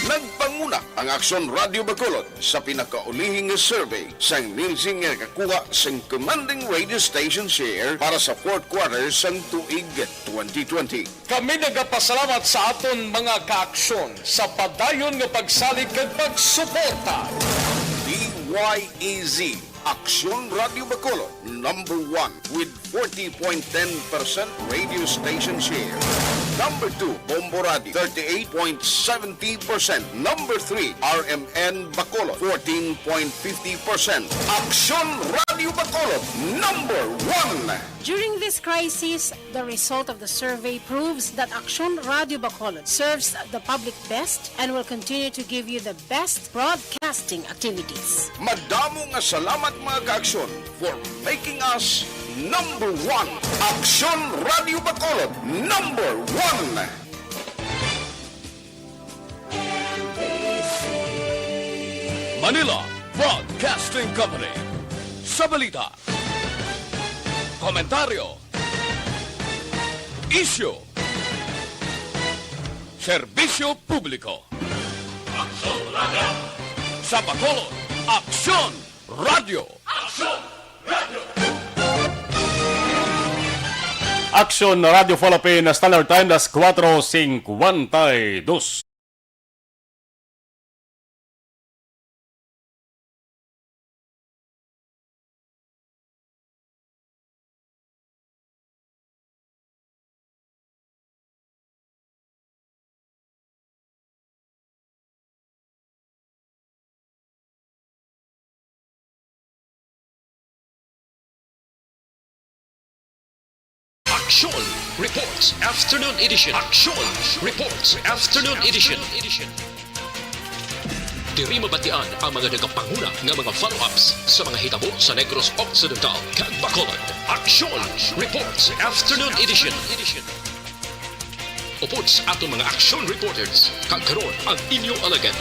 Nagpanguna ang Aksyon Radio Bacolod sa pinakaulihing survey sang Nielsen nga kakuha sang commanding radio station share para sa fourth quarter sang tuig 2020. Kami nagapasalamat sa aton mga kaaksyon sa padayon nga pagsalig kag pagsuporta. DYEZ Aksyon Radio Bacolod, number 1 with 40.10% radio station share. Number 2, Bombo Radio, 38.70%. Number 3, RMN Bacolod, 14.50%. Aksyon Radio Bacolod, number 1. During this crisis, the result of the survey proves that Aksyon Radio Bacolod serves the public best and will continue to give you the best broadcasting activities. Madamo nga salamat mga kaaksyon for making us number 1. Aksyon Radio Bacolod, number 1. Manila Broadcasting Company. Sa balita, komentaryo, isyu, serbisyo publiko. Aksyon Radio! Sa Bacolod, Aksyon Radio! Aksyon Radio! Aksyon Radio Philippines Standard Time, las 4:52. Aksyon Reports Afternoon Edition. Aksyon Reports Afternoon Edition. Diri mabatian ang mga nagapanguna nga mga follow-ups sa mga hitabo sa Negros Occidental kag Bacolod. Aksyon Reports Afternoon Edition. Upod sa ato mga action reporters kag karon ang inyong alagad.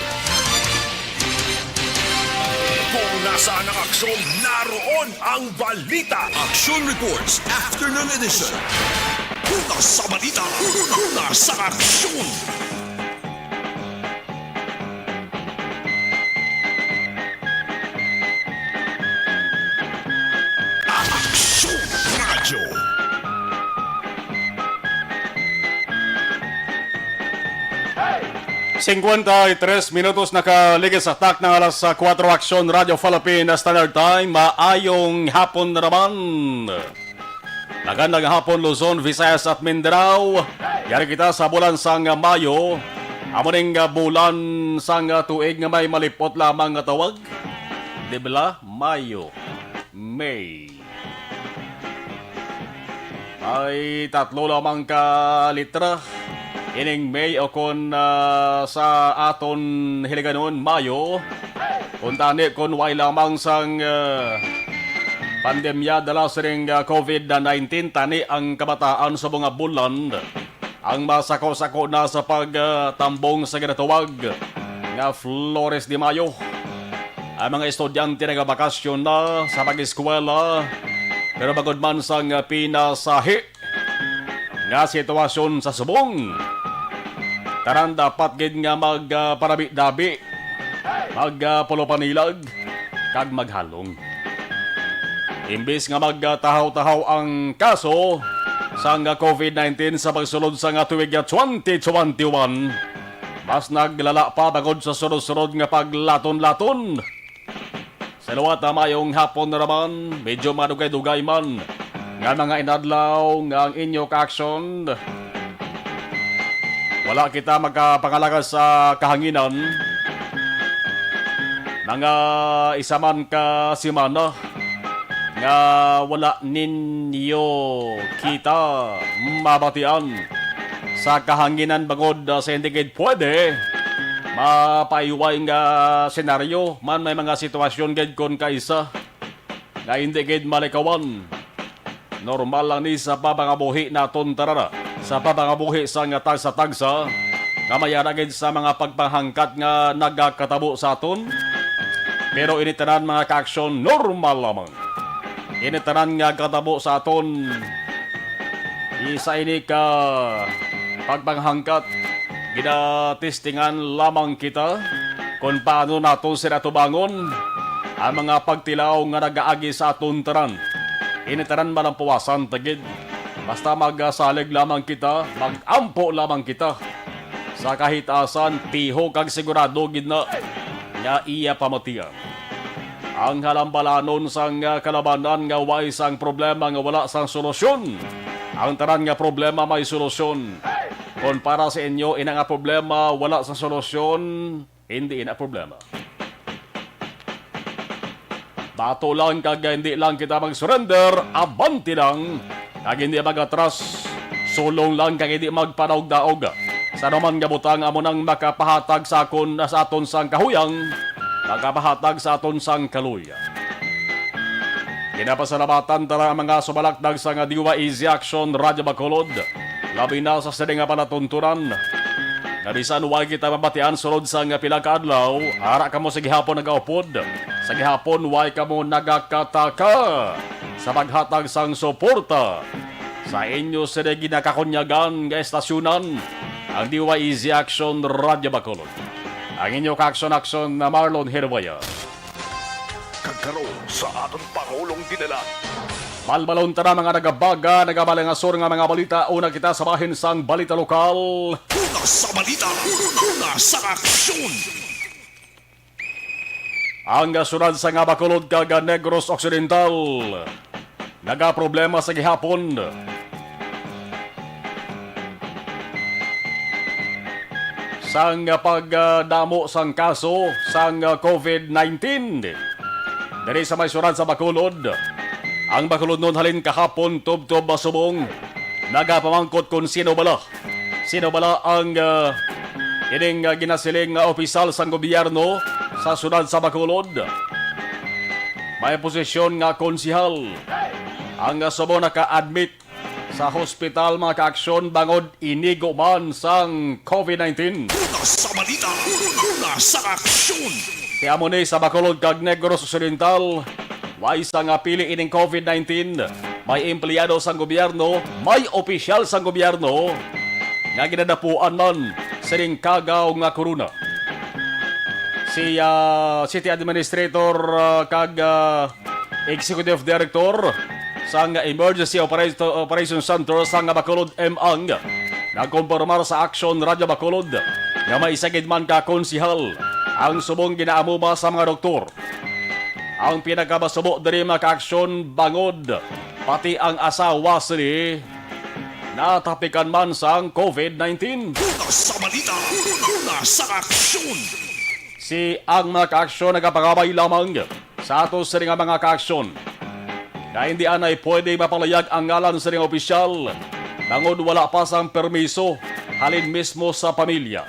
Kung nasaan ang aksyon, naroon ang balita. Action Reports Afternoon Edition. Una sa balita, una sa aksyon. Aksyon Radio. 53 minutos nakaligid sa tak ng alas 4 Aksyon Radio Philippines Standard Time. Maayong hapon na naman. Magandang hapon Luzon, Visayas at Mindanao. Yari kita sa bulan sang Mayo. Amuning bulan sang tuig nga may malipot lamang nga tawag. Di ba? Mayo. May. Ay tatlo lamang ka litra. Ining May o kon sa aton hiliganon Mayo. Kung tani kon way lamang sang pandemya dala sa ring COVID-19 tani ang kabataan sa mga bulan. Ang masako-sako na sa pagtambong sa ginatawag nga Flores de Mayo. Ang mga estudyante nagabakasyon na sa pag-eskwela pero bagod man sang pinasahi nga sitwasyon sa subong. Taran dapat gid nga magparabi-dabi, magpulopanilag, kag maghalong. Imbis nga magtahaw-tahaw ang kaso sa COVID-19 sa pagsulod sa tuig 2021, mas naglala pa bagod sa sunod-sunod nga paglaton-laton. Sa luwat na mayong hapon na naman, medyo madugay-dugay man nga mga inadlaw nga ang inyo ka-aksyon. Wala kita magkapangalaga sa kahanginan. Mga isa man ka simana nga wala ninyo kita mabatian sa kahanginan bagod sa hindi gid pwede mapaiway nga senaryo man may mga sitwasyon gid kon kaisa nga hindi gid malikawan. Normal lang ni sa papangabuhi naton tarara. Sa papangabuhi sa nga tagsa-tagsa nga mayaragid sa mga pagpanghangkat nga nagakatabo sa aton. Pero initanan mga ka-aksyon normal lamang. Initanan nga katabo sa aton. Isa ini ka pagpanghangkat ginatestingan lamang kita kung paano nato sila tubangon ang mga pagtilaw nga nagaagi sa aton tanan. Initaran malang puwasan tagid. Basta magsalig lamang kita, magampo lamang kita. Sa kahitasan, piho kag sigurado gid na nga iya pamatian. Ang halambalanon sang kalabanan nga way sang problema nga wala sang solusyon. Ang tanan nga problema may solusyon. Kung para sa inyo ina nga problema wala sang solusyon, hindi ina problema. Bato lang kag hindi lang kita mag-surrender, abanti lang. Kag hindi magatras, sulong lang kag hindi magpanaog-daog. Sa naman nga butang amo nang makapahatag sa akon sa aton sang kahuyang, makapahatag sa aton sang kaluya. Ginapasalamatan tara ang mga sumalakdag sa nga Diwa Easy Action Radyo Bacolod. Labi na sa sini nga palatuntunan. Narisan wal kita mabatian sulod sa nga pila ka adlaw, ara kamo sa gihapon nagaupod. Sa gihapon way kamo nagakataka sa paghatag sang suporta sa inyo sa ginakakunyagan nga estasyonan ang Diwa Easy Action Radyo Bacolod. Ang inyo ka-action na Marlon Hervaya. Kagkaroon sa atong Pangulong dinala. Malmalon tara mga nagabaga, nagabalangasor nga mga balita. Una kita sabahin sang balita lokal. Una sa balita, una sa aksyon. Ang gasunod sa nga Bacolod kag Negros Occidental. Nagaproblema sa gihapon. Sang pagdamo sang kaso sang COVID-19. Dari sa may surad sa Bacolod. Ang Bacolod noon halin kahapon tub-tub basubong. Nagapamangkot kung sino bala. Sino bala ang ining ginasiling opisyal sang gobyerno sa sunod sa Bacolod. May posisyon nga konsihal. Ang subo naka-admit sa hospital mga ka-aksyon bangod inigo man sang COVID-19. Una sa balita, una sa aksyon. Kaya mo ni sa Bacolod kag Negros Occidental, way sa nga pili ining COVID-19, may empleyado sang gobyerno, may opisyal sang gobyerno, nga ginadapuan man sa ring kagaw nga corona. Si City Administrator kag Executive Director sang Emergency Operation Center sang Bacolod M.Ang nagkompormar sa Action Radyo Bacolod nga maisagid man ka konsihal ang subong ginaamuma sa mga doktor. Ang pinakabasubo diri mga ka-aksyon bangod pati ang asawa sini natapikan man sang COVID-19. Una sa balita, una sa aksyon. Si ang mga ka-aksyon nagapangabay lamang sa ato sa nga mga ka-aksyon na hindi anay pwede mapalayag ang ngalan sa ring opisyal bangod wala pa sang permiso halin mismo sa pamilya.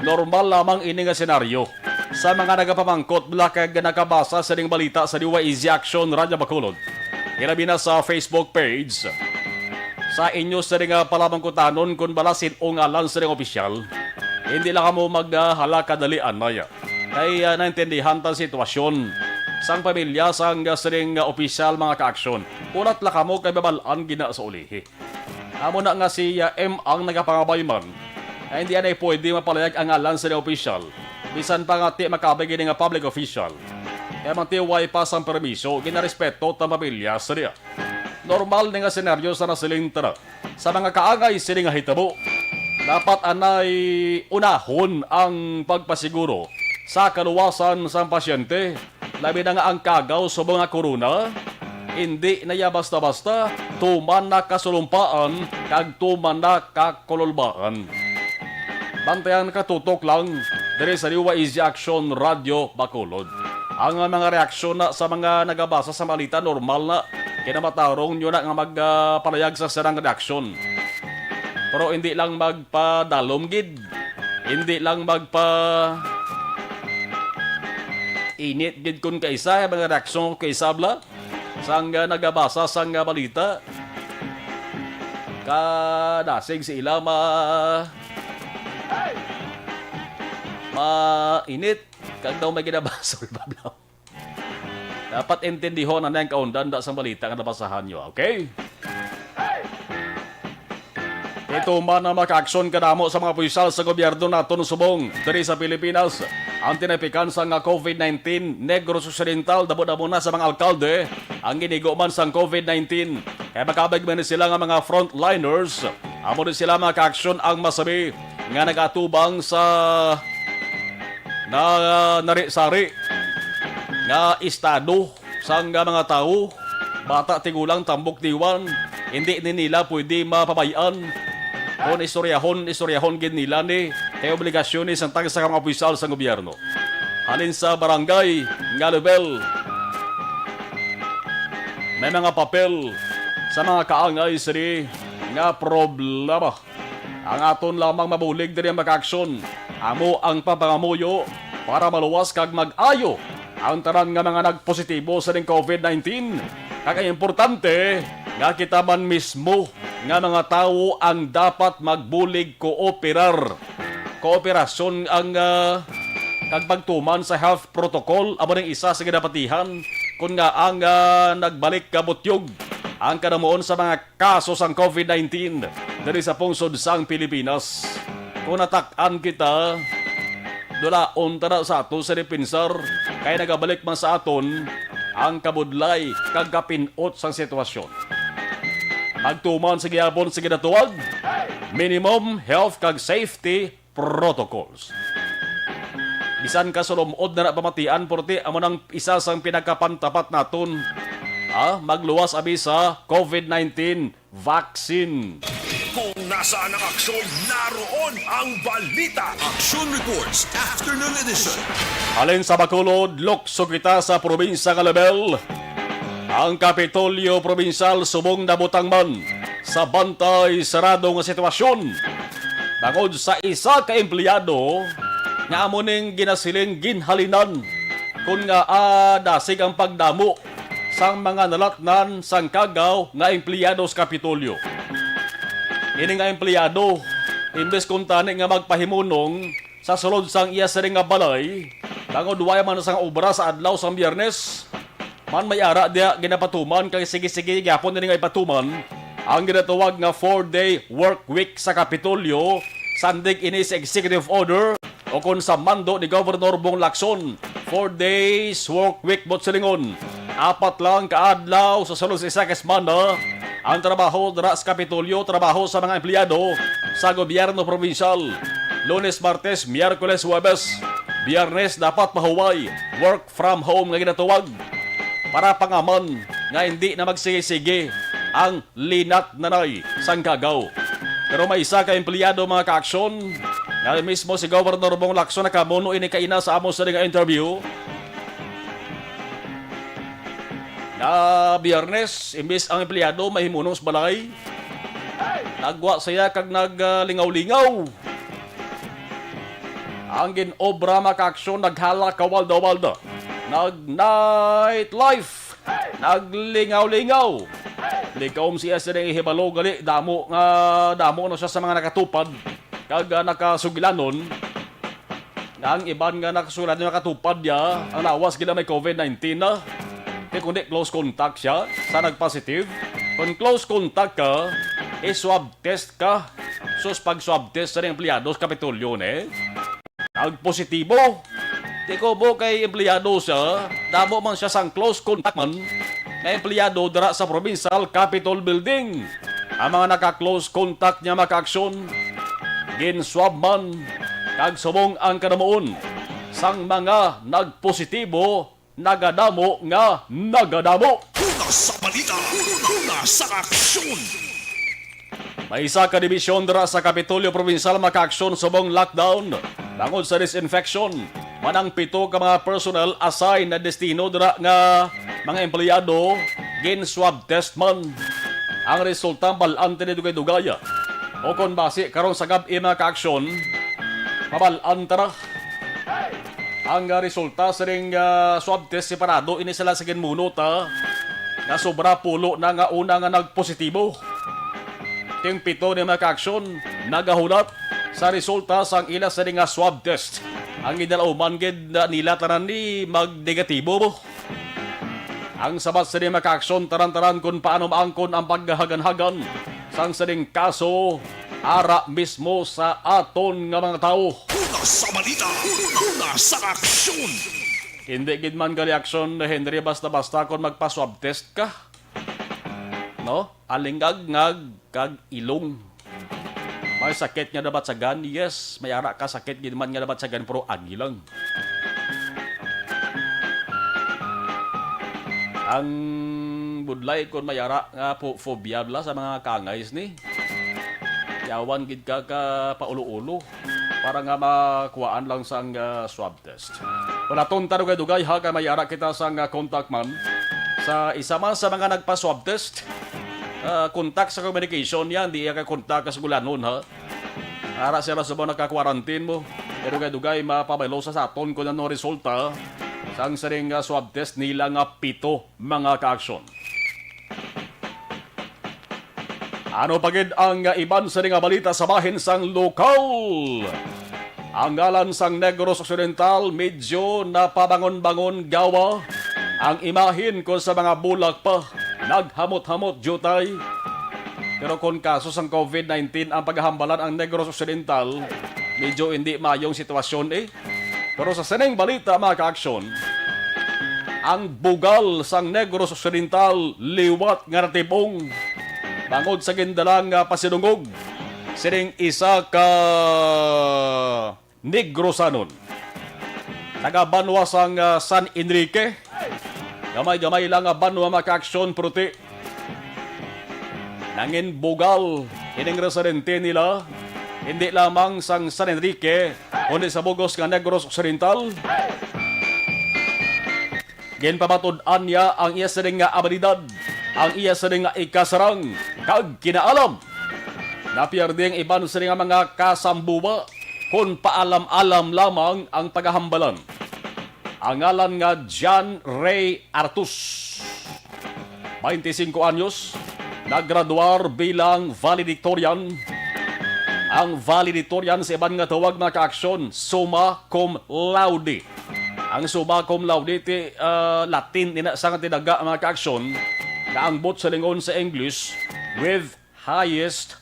Normal lamang ini nga senaryo sa mga nagapamangkot mula kag nakabasa sa ring balita sa Diwa Easy Action Radyo Bacolod. Ilabi na sa Facebook page. Sa inyo sa ring palamangkotanon kung balasin o ngalan sa ring opisyal, hindi lang kamo maghala kadalian maya. Kaya naintindihan ta sitwasyon sang pamilya sang sering opisyal mga ka-aksyon. Ulat la kamo kay babalaan gina sa ulihi. Amo na nga si M ang nagapangabay man. Ay hindi anay pwede mapalayag ang ngalan sa opisyal. Bisan pa nga ti makabay nga public official. Kaya man ti way pa sang permiso, ginarespeto ta pamilya sa diya. Normal nga senaryo sa nasiling tara. Sa mga kaangay sini nga hitabo, dapat anay unahon ang pagpasiguro sa kaluwasan sa pasyente. Labi na nga ang kagaw sa mga korona, hindi na ya basta-basta tuman na kasulumpaan kag tuman na kakololbaan. Bantayan katutok lang diri sa Diwa Easy Action Radio Bacolod. Ang mga reaksyon na sa mga nagabasa sa balita normal na kinamatarong nyo na nga magpalayag sa sarang reaksyon. Pero hindi lang magpadalomgid, hindi lang init gid kun kaisa mga reaksyon kaisa bla sang nagabasa sang balita. Kadasig si ila mainit kag daw may ginabasa bablaw. Dapat intindihon ang kaundan da sa balita nga nabasahan nyo, okay? May tuman na makaaksyon kadamo sa mga pulisal sa gobyerno naton subong diri sa Pilipinas. Ang tinapikan sa nga COVID-19 Negros Occidental damo-damo na sa mga alkalde ang ginigo man sa COVID-19. Kaya makabag man sila nga mga frontliners. Amo din sila makaaksyon ang masabi nga nagatubang sa nari-sari nga estado sa nga mga tao, bata tigulang tambok diwan, hindi ni nila pwede mapabayaan. Kung istoryahon gid nila ni kay obligasyon ni sang sa mga opisyal sa gobyerno. Halin sa barangay nga level, may mga papel sa mga kaangay siri nga problema. Ang aton lamang mabulig diri makaaksyon. Amo ang papangamuyo para maluwas kag mag-ayo ang tanan nga mga nagpositibo sa ning COVID-19. Kaya importante nga kita man mismo nga mga tao ang dapat magbulig kooperar. Kooperasyon ang kag pagtuman sa health protocol amo ning isa sa ginapatihan kun nga ang nagbalik kabutyog ang kanamuon sa mga kaso sang COVID-19 diri sa pungsod sang Pilipinas. Kung natak-an kita, dulaon tara sa ato sa depinsar, kaya nagabalik man sa aton ang kabudlay kag kapinot sang sitwasyon. Magtuman sa gihapon sa ginatuwag, minimum health kag safety protocols. Bisan ka sulumod na pamatian, porti amo nang isa sang pinagkapantapat naton, magluwas abi sa COVID-19 vaccine. Kung nasaan ang aksyon, naroon ang balita. Action Reports Afternoon Edition. Alin sa Bacolod, lukso kita sa probinsya nga level. Ang Kapitolyo Provincial subong nabutang man sa bantay sarado nga sitwasyon. Bangod sa isa ka empleyado nga amo ning ginasiling ginhalinan kun nga dasig ang pagdamo sang mga nalatnan sang kagaw nga empleyado sa Kapitolyo. Ini nga empleyado, imbes kung tani nga magpahimunong sa sulod sang iya sa nga balay, bangod waya man sang obra sa adlaw sang Biyernes, man may ara dia ginapatuman kay sige-sige gyapon ni nga ipatuman ang ginatawag nga 4-day work week sa Kapitolyo, sandig ini sa executive order o kung sa mando ni Governor Bong Lacson, 4 days work week bot silingon. 4 lang kaadlaw sa sulod sa isa ka semana ang trabaho dira sa Kapitolyo, trabaho sa mga empleyado sa gobyerno provincial. Lunes, Martes, Miyerkules, Huwebes, Biyernes dapat mahuway, work from home nga ginatawag. Para pangaman nga hindi na magsige-sige ang linat nanay sang kagaw. Pero may isa ka empleyado mga kaaksyon nga mismo si Governor Bong Lacson nakamuno ini kaina sa amo sa nga interview. Na Biyernes, imbis ang empleyado mahimunong sa balay, nagwa saya kag naglingaw-lingaw. Ang ginobra makaaksyon naghala kawalda-walda. Nag-nightlife. Naglingaw-lingaw. Likom siya sa rin ihibalo gali. Damo na siya sa mga nakatupad. Kag nakasugilanon. Ang iban nga nakasulat na nakatupad niya, ang lawas gila may COVID-19 na. Kaya kundi close contact siya sa nagpositive. Kung close contact ka, swab test ka. Sus pag swab test sa empleyado sa Kapitolyo, nagpositibo. Di ko mo kay empleyado siya, damo man siya sang close contact man na empleyado dara sa Provincial Capitol Building. Ang mga naka-close contact niya makaaksyon, gin-swab man, kag subong ang kanamuon sang mga nagpositibo, nagadamo nga nagadamo. Una sa balita, una sa aksyon. May isa ka dibisyon dira sa Kapitolyo Provincial makaaksyon subong lockdown. Bangod sa disinfection, manang 7 ka mga personnel assigned na destino dira nga mga empleyado gin swab test man. Ang resulta balante ni dugay-dugaya. O kon base karon sa gabi mga kaaksyon, mabalan tara. Ang resulta sa ring swab test separado ini sila sa ginmunot nga sobra pulo na nga una nga nagpositibo. Ting 7 ni mga kaaksyon nagahulat sa resulta sang ila sa ring swab test. Ang idalauman gid nila tanan ni mag-negatibo mo. Ang sabat sa ring mga kaaksyon taran-taran kung paano maangkon ang paghahagan-hagan sang sa ring kaso ara mismo sa aton nga mga tao. Una sa balita, una sa aksyon. Hindi gid man ka reaksyon na Henry basta-basta kung magpa-swab test ka. No? Alingag-ngag kag ilong. May sakit nga dapat sa gan? Yes, may ara ka sakit gid man nga dapat sa gan pero agi lang. Ang budlay kon may ara nga phobia la sa mga kangays ni. Yawan gid ka paulo-ulo para nga makuhaan lang sang swab test. Kung atong tarugay-dugay ha kay may ara kita sang contact man sa isa man sa mga nagpa-swab test. Contact sa communication yan, di ka contact ka sa gulanon ha. Ara siya sa mga naka-quarantine mo. Pero dugay mapabaylo sa aton kung ano resulta sang saring swab test nila nga 7 mga ka-aksyon. Ano pagid ang iban sa nga balita sa bahin sang lokal? Ang ngalan sang Negros Occidental medyo napabangon-bangon gawa. Ang imahin ko sa mga bulak pa, naghamot-hamot jutay. Pero kung kaso sang COVID-19 ang paghahambalan ang Negros Occidental, medyo hindi mayong sitwasyon eh. Pero sa sineng balita mga ka-aksyon, ang bugal sang Negros Occidental liwat nga natibong. Bangod sa gindalang pasidungog, sining isa ka Negrosanon. Taga-banwa sang San Enrique. Gamay-gamay lang banwa maka-aksyon pruti. Nangin bugal, ining residente nila, hindi lamang sang San Enrique, kundi sa bugos nga Negros Occidental. Ginpamatod-an niya ang iya sining nga abilidad, ang iya sining nga ikasarang, kag kinaalam. Napiarding iban sining nga mga kasambuba, kung paalam-alam lamang ang paghahambalan. Ang ngalan nga John Ray Artus. 25 anyos, naggraduar bilang valedictorian. Ang valedictorian sa iban nga tawag na ka-aksyon, summa cum laude. Ang summa cum laude, Latin, sa nga tinaga mga ka-aksyon, na ang bot sa lingon sa English, with highest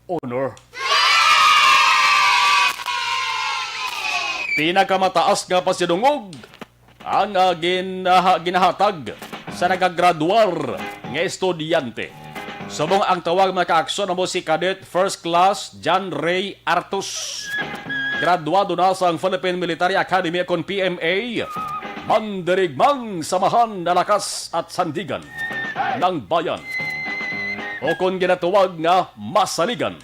honor. Pinakamataas nga pasidungog ang ginahatag sa nagagraduar nga estudyante. Subong ang tawag mga ka-aksyon mo si Cadet First Class John Ray Artus. Graduado na sa Philippine Military Academy kon PMA. Mandirigmang samahan na lakas at sandigan ng bayan. O kung ginatuwag nga Masaligan.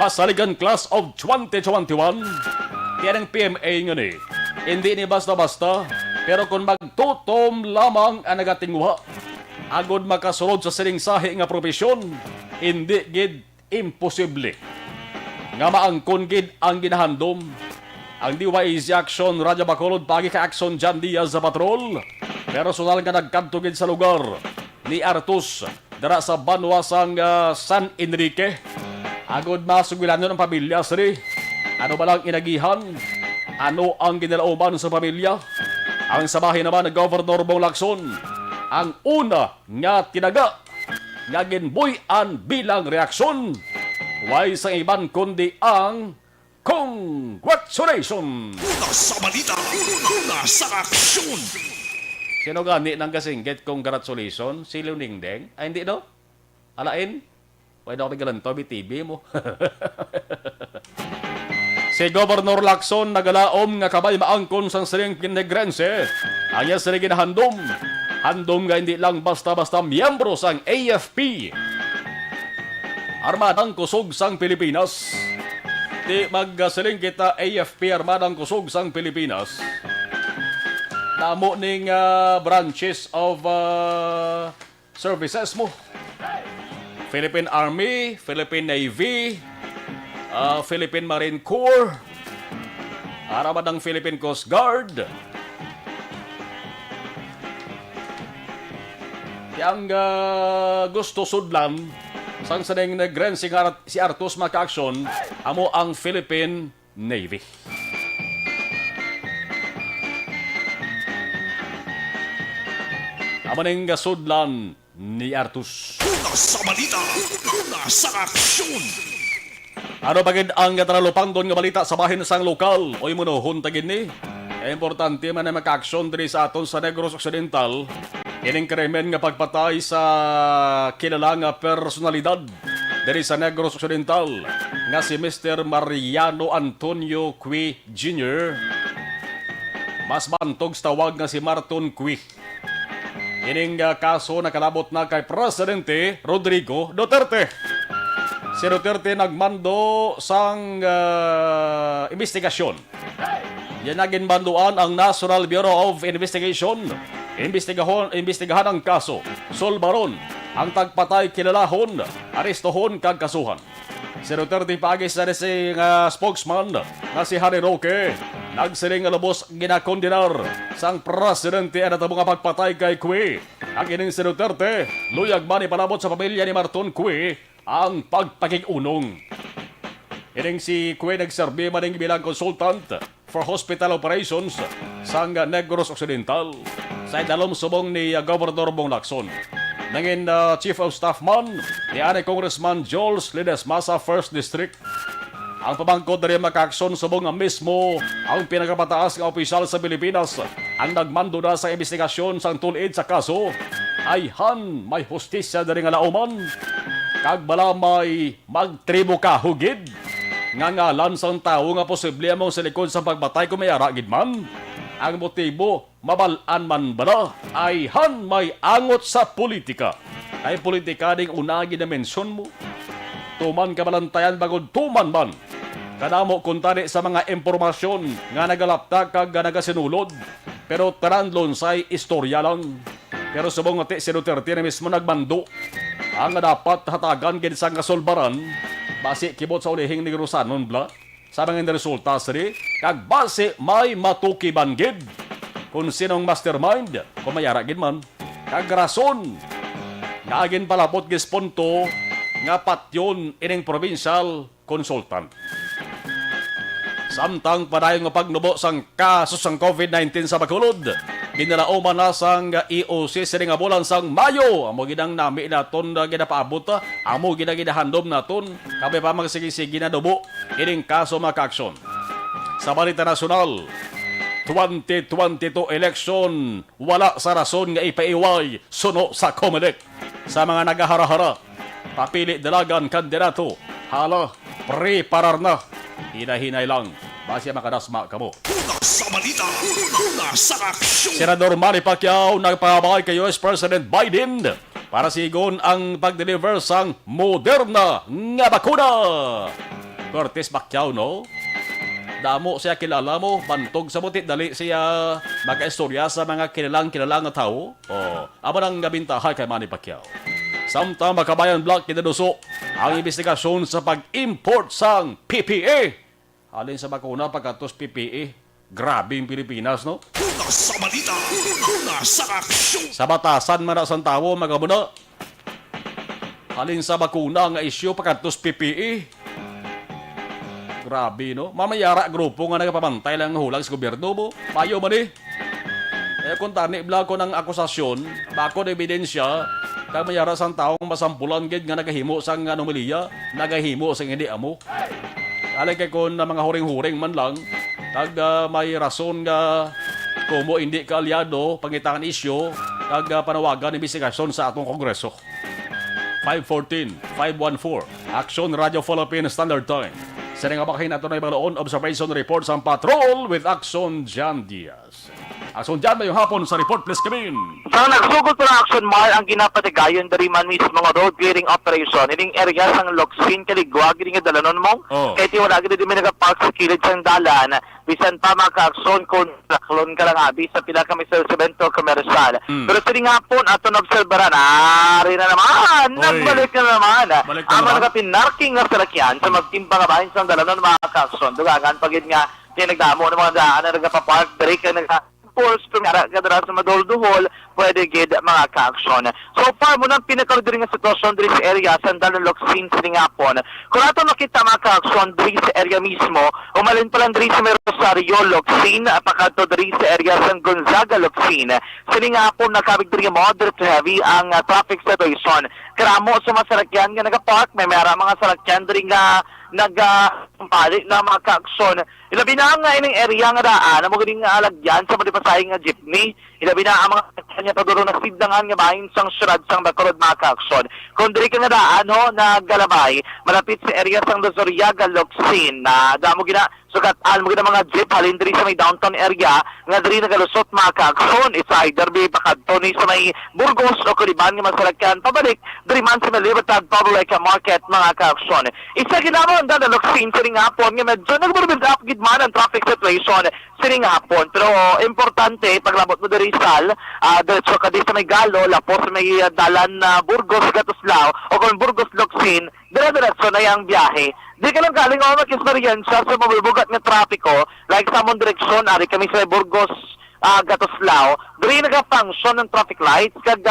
Masaligan Class of 2021. Yan ang PMA nga ni. Hindi ni basta-basta, pero kung magtutom lamang ang nagatinguha, agod makasulod sa sining sahi nga propesyon, hindi gid imposible. Nga maangkon gid ang ginahandom, ang DYZ Action Radyo Bacolod pagi ka Action John Diaz sa patrol, personal nga nagkanto gid sa lugar ni Artus dara sa banwasang San Enrique. Agod masugilanon ang pamilya siri. Ano ba lang inagihan? Ano ang ginalauman sa pamilya? Ang sabahin naman ng Governor Bong Lacson, ang una nga tinaga nga ginbuy-an bilang reaksyon. Way sa iban kundi ang congratulations! Una sa balita, una sa aksyon. Sino gani nang kasingkit congratulations? Si Luningdeng? Ay hindi no? Alain? Pwede ako nagalanto, BTV mo. Si Governor Lacson nagalaom nga kabay maangkon sang siring Negrense. Anya siring ginahandom. Handom nga hindi lang basta-basta miyembro sang AFP. Armadang Kusog sang Pilipinas. Di magsiling kita AFP Armadang Kusog sang Pilipinas. Namo ning branches of services mo. Philippine Army, Philippine Navy, Philippine Marine Corps, Aramadang Philippine Coast Guard. Yang gusto sudlan, sang saneng nagrensing si Artus maka-aksyon, amo ang Philippine Navy. Amo ning sudlan ni Artus. Una sa balita, una sa aksyon. Ano bagid ang tralalupangdon nga balita sa bahin sang lokal? Oy munohon tagin ni. Importante man na maka-aksyon diri sa aton sa Negros Occidental. Ining krimen nga pagpatay sa kilala nga personalidad diri sa Negros Occidental nga si Mr. Mariano Antonio Cui Jr. Mas bantog sa tawag nga si Marton Cui. Ining kaso nakalabot na kay Presidente Rodrigo Duterte. Si Duterte nagmando sang investigasyon. Yan naginbanduan ang National Bureau of Investigation. Imbestigahan ang kaso. Solbaron ang tagpatay kilalahon, arestohon kag kasuhan. Si Duterte paagis na si spokesman na si Harry Roque. Nagsiling nga lubos ginakondinar sang presidente ang natabong pagpatay kay Cui. Ang ining si Duterte, luyag man ipalabot sa pamilya ni Marton Cui ang pagpakig-unong. Ining si Cui nagserbi maning bilang consultant for hospital operations sa Negros Occidental sa idalom subong ni Governor Bong Lacson. Nangin Chief of Staff man ni Ane Congressman Jules Ledesma sa 1st District. Ang pamangkot na rin makaakson subong nga mismo ang pinakapataas nga opisyal sa Pilipinas ang nagmando na sa investigasyon sang tulid sa kaso ay may hustisya na rin nga lauman kag bala may magtribo ka hugid nga ngalan sang tao nga posible among sa likod sa pagbatay kung may aragid man. Ang motibo, mabalaan man bala, ay may angot sa politika. Ay politika ding unagi na mensyon mo. Tuman ka balantayan bagod tuman man. Kadamo kuntani sa mga impormasyon nga nagalaptak kag nagasinulod. Pero taranlon say istorya lang. Pero subong nga si Duterte na mismo nagmando. Ang dapat hatagan gid sa kasulbaran, base kibot sa ulihing ni Rosanon bla. Sa mga resulta siri, kag base may matukiban gid kung sinong mastermind, kung mayara gid man, kag rason nga agin palapot gis punto nga patyon ining provincial consultant. Samtang padayon nga pagnubo sang kaso sang COVID-19 sa Bacolod, ginalaoman na sang EOC sining nga bulan sang Mayo. Amo ginang nami naton ginapaabot, amo ginahandom naton, kabe pa magsigi-sigi na dubo ining kaso maka-aksyon. Sa balita nasyonal, 2022 election, wala sa rason nga ipaiway suno sa COMELEC. Sa mga nagahara-hara, papili dalagan kandidato, hala, preparar na. Hinahinay lang, base makadasma kamo. Una sa balita, una sa aksyon. Senador Manny Pacquiao nagpabay kay US President Biden para sigon ang pag-deliver sang Moderna nga bakuna. Curtis Pacquiao, no? Damo siya kilala mo, bantog sa butit, dali siya maka-istorya sa mga kilalang nga tao. Amo nang gabintahay kay Manny Pacquiao. Samtang Makabayan Block kinaduso ang investigasyon sa pag-import sang PPE. Alin sa bakuna pagkatos PPE. Grabe yung Pilipinas, no? Una sa balita, una sa aksyon. Sa batasan man sa tawo magamuna. Alin sa bakuna nga isyu pagkatos PPE. Grabe, no? Mamayara grupo nga nagapamantay lang hulang sa gobyerno mo. Payo man eh. Kung tani bla ko ng akusasyon, bako na ebidensya, kag mayara sang taong masampulan gid nga nagahimo sang anomalya, nagahimo sang hindi amo. Alay kay kon na mga huring-huring man lang, kag may rason nga kumo hindi ka aliado pangitangan isyu kag panawagan investigasyon sa atong kongreso. 514-514 Action Radio Philippine Standard Time. Sa nga bakahin nato na ibang observation report sa patrol with Action Jan Diaz. Action Jan, mayong hapon sa report, please come in. Sa nagsugod po ng Action Mar ang ginapatigayon dari man mismo nga road clearing operation ining area sang Locsin Caligua gid nga dalanon mo kay ti wala gid mi nagapark sa kilid sang dalan bisan pa maka-aksyon kung naklon ka lang abi sa pila kami sa semento komersyal. Pero sa nga po aton obserbaran ari na naman nagbalik na naman ang mga pinarking nga salakyan sa magtimbang nga bahin sang dalanon maka-aksyon dugangan pagid nga tinagdamo ng mga daan na nagapapark dari ka force kung kadara sa madolduhol, pwede gid mga ka-aksyon. So far, muna pinakaroon nga sitwasyon diri sa area sa Locsin sa Lingapon. Kung ato nakita mga ka-aksyon diri sa area mismo, umalin pa lang diri sa Rosario, Locsin, pagkato diri sa area sa Gonzaga, Locsin. Sa Lingapon, nakabig diri moderate to heavy ang traffic situation. Karamo sa mga salakyan nga nagapark, may mayara mga salakyan diri nga nagpalit na mga kaaksyon. Ilabi na nga ining area nga daan, na magaling nga alagyan sa malipasayang nga jeepney. Ilabi na ang mga kanya taduro na siddangan nga bahin sang syudad sang Bacolod mga kaaksyon. Kung diri ka nga daan ho, naggalabay, malapit sa area sang Luzuriaga, Locsin, na damo gina sukatan mo gina mga jeep halin diri sa may downtown area nga diri nagalusot mga kaaksyon. It's either be pakadto ni sa may Burgos o Kuliban nga masalakyan pabalik diri man sa may Libertad Public Market mga kaaksyon. Isa ginamon da Locsin sining hapon nga medyo nagbubuild up gid man ang traffic situation sining hapon, pero importante paglabot mo diri sal diretso ka di sa may Galo lapos sa may dalan na Burgos Gatuslao o kung Burgos Locsin dire-diretso na yang biyahe. Di ka lang galing ako mag-experience sa mabubugat nga trapiko, like sa mong direksyon, ari kami sa Burgos, Gatuslao, diri nag-function ng traffic lights, kag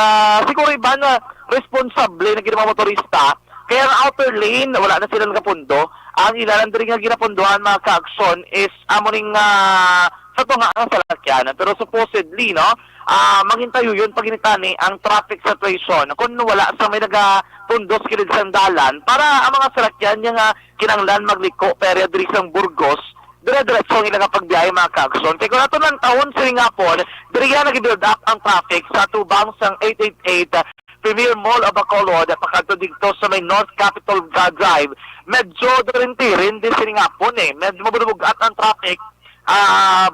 siguro iba na responsable na ginawa motorista, kaya ang outer lane, wala na sila nakapundo, ang ilalan diri nga ginapunduhan mga ka-aksyon is amoning sa tunga ang salakyan. Pero supposedly, no, maghintayo yun pag initani ang traffic situation kung wala sa may nagapundos kilid sa dalan para ang mga salakyan yung kinanglan magliko perya diri sang Burgos dire-diretso ang ilang pagbiyahe mga kaaksyon. Kaya kung nato ng taon sa nga po, diri nga nag-build up ang traffic sa tubang sang 888 Premier Mall of Bacolod at pakadto dito sa may North Capitol Drive. Medyo rin din sila nga po medyo mabubugat ang traffic.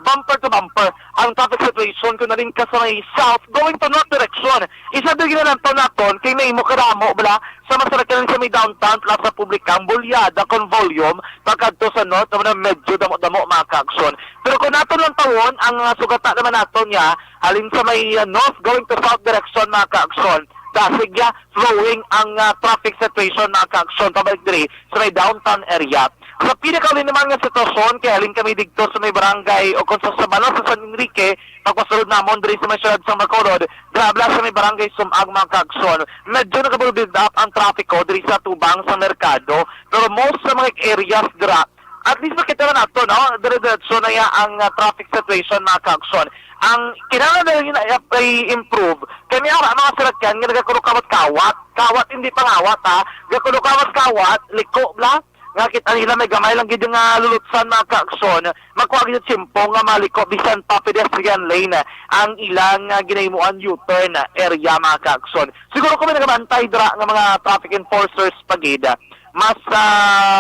Bumper to bumper ang traffic situation kung narin ka sa may south going to north direction. Isa din gina lang naton kay may mukaramo bala sa masarakan sa may downtown Plaza Publica ang bulyada con volume pagkadto sa north na medyo damo-damo mga kaaksyon. Pero kung naton lang tawon ang sugata naman naton niya halin sa may north going to south direction mga kaaksyon. Dasig ya flowing ang traffic situation mga kaaksyon pabalik diri sa may downtown area. Sa pinakauli naman nga sitwasyon, kaya halin kami dito sa may barangay o kung sa Sabano sa San Enrique, pagpasulod namon diri sa may syudad sa Bacolod, grabla sa may barangay Sumag mga kaaksyon. Medyo nakabuild up ang traffico diri sa tubang sa merkado, pero most sa mga areas dira, at least makita na nato, no? Dire-diretso na ya ang traffic situation mga kaaksyon. Ang kinahanglan na i-improve, kami ang mga sarakyan nga nagakulukawat-kawat, kawat hindi pangawat ha, nagakulukawat-kawat, liko bla, nga kita nila may gamay lang gid nga lulutsan mga kaaksyon magkuha gid simpong nga maliko bisan pa pedestrian lane ang ilang ginahimoan U-turn area mga kaaksyon. Siguro kung may nagabantay dira nga mga traffic enforcers pagida mas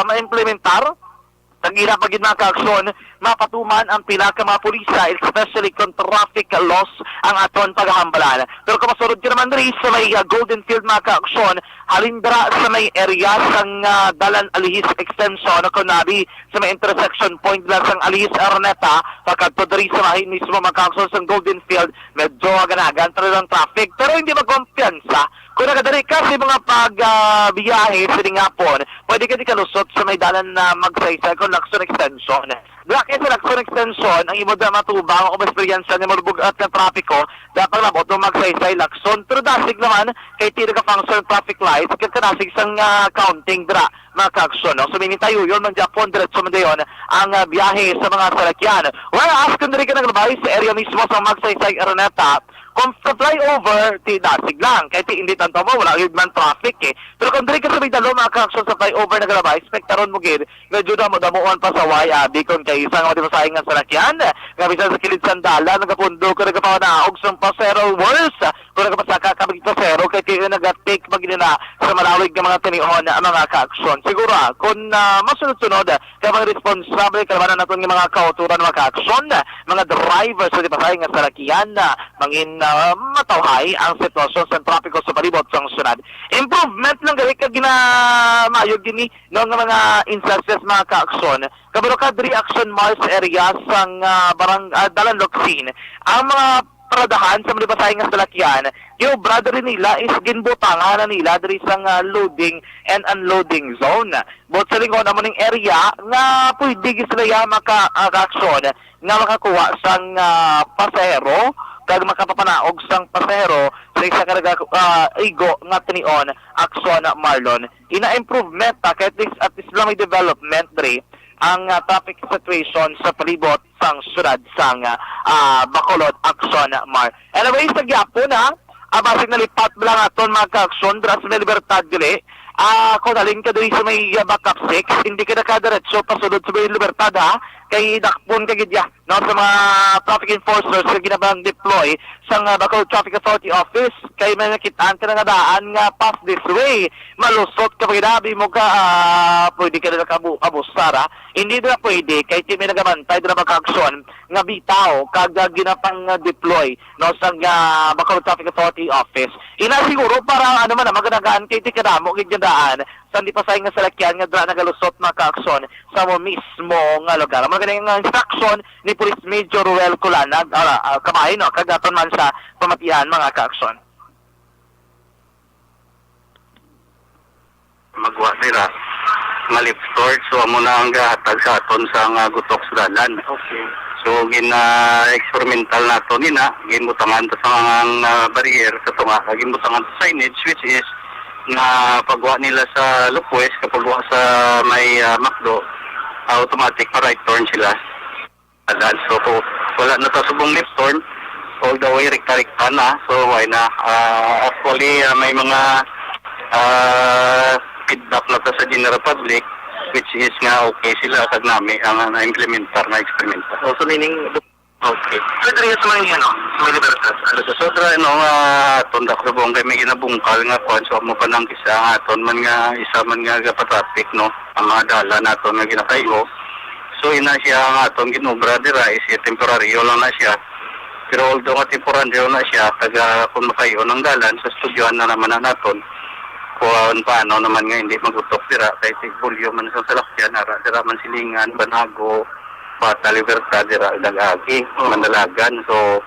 ma-implementar tagila pagid mga kaaksyon mapatuman ang pinaka mga pulisa especially kung traffic loss ang aton paghambalan. Pero kung masurod ka naman rin sa may Golden Field mga kaaksyon halindra sa may area sang Dalan Alihis Extension o kunabi sa may intersection point lang sang Alihis Araneta pagkadto diri sa may mismo mga kaaksyon sang Golden Field medyo ganagan talagang traffic pero hindi magkumpiyansa kung nagadari ka sa mga pagbiyahe sa Lingapon, pwede ka di kalusot sa may dalan na magsaysay kung Lacson Extension. Dahil sa Lacson Extension, ang imo da matubang o experience ni marubugat ng trapiko, dapat labot ng magsaysay Lacson. Pero dasig naman, kay tira ka function traffic lights, kaya kanasig sang counting dra, mga kaaksyon. No? So, minitayo yun, ng Japon, diretso mo yun, ang biyahe sa mga salakyan. Well, ask kung rin ka naglabay sa area mismo sa magsaysay Araneta, kung flyover, ti dasig lang. Kahit hindi tanto mo, wala yung man traffic Pero kung diri ka sa may dalo, mga kaaksyon sa flyover na galabay, spektaron mo gid, medyo damuan pa sa Wayabi kung kay isang matimasayang nga salakyan. Nga bisan sa kilid sandala, nagapundo ka nagapanaog sa pasero worse. Kung nagapasaka ka pasero, kaya kayo nag-take magina sa malawig ng mga tinihon na mga kaaksyon. Siguro, kung masunod-sunod, kaya mga responsable, kalabanan natin ng mga kauturan mga kaaksyon, mga drivers sa tipasayang nga salakyan, mangin matawhay ang sitwasyon sa trapiko sa palibot sa sunod. Improvement lang gawin ka ginamayog gini ng mga instances mga kaaksyon. Kabalo ka diri action mall sa area sang Dalan Locsin. Ang mga paradahan sa malipasayang nga salakyan, yung brother nila is ginbutangan na nila diri sang loading and unloading zone. But sa lingon naman ng area nga pwede gisla maka-aksyon nga makakuha sang pasahero kag makapapanaog sang pasahero sa isa karga igo nga tinion Aksyon Marlon. Ina-improvement kahit at least lang may development diri ang traffic situation sa palibot sang syudad sang Bacolod Aksyon Mar. Anyway, sa gyapon basig na lipat lang aton mga kaaksyon dira sa Libertad dili kung alin ka diri sa may backup 6, hindi ka nakadiretso pasulod sa may Libertad ha, kay dakpon ka gidya no sa mga traffic enforcers nga ginabang deploy sa Bacolod Traffic Authority office kay may nakitaan ka nga daan nga pass this way malusot ka paginabi mo ka pwede ka na abusar ha, hindi na pwede kay ti may nagamantay na magka-aksyon nga bitaw kag ginapang deploy no sa Bacolod Traffic Authority office ina siguro para ano man maganagaan kay ti kadamo gid daan sa di pa nga salakyan nga dra nagalusot maka-aksyon sa mo mismo nga lugar maganing nga instruction ni Police Major Ruel Culanag kamay no kagaton man sa pamatian mga ka-aksyon. Magwa nila malip store so amo na ang gahatag sa aton sa gutok sa dalan. Okay. So experimental nato nina ginbutangan ta sa mga barrier sa tunga ginbutangan sa signage which is na pagwa nila sa Lupwes kapag wa sa may Macdo automatic pa right turn sila. Adan so wala na ta subong left turn all the way rekta-rekta na so why na actually may mga feedback na ta sa general public which is nga okay sila kag nami ang na-implementar na experimental. So meaning okay. So diri sa mga may libertad. So dra tonda ko bong kay may ginabungkal nga kon so mo pa nang kisa aton man nga isa man nga traffic no ang mga dala naton nga ginakayo. So ina siya nga aton ginobra dira is temporary lang na siya. Pero although nga temporary na siya taga kung makayo ng dalan sa studyoan na naman na naton kung paano naman nga hindi magutok dira kahit bulyo man sa salakyan dira man silingan banago Bata Libertad dira dagagi Mandalagan so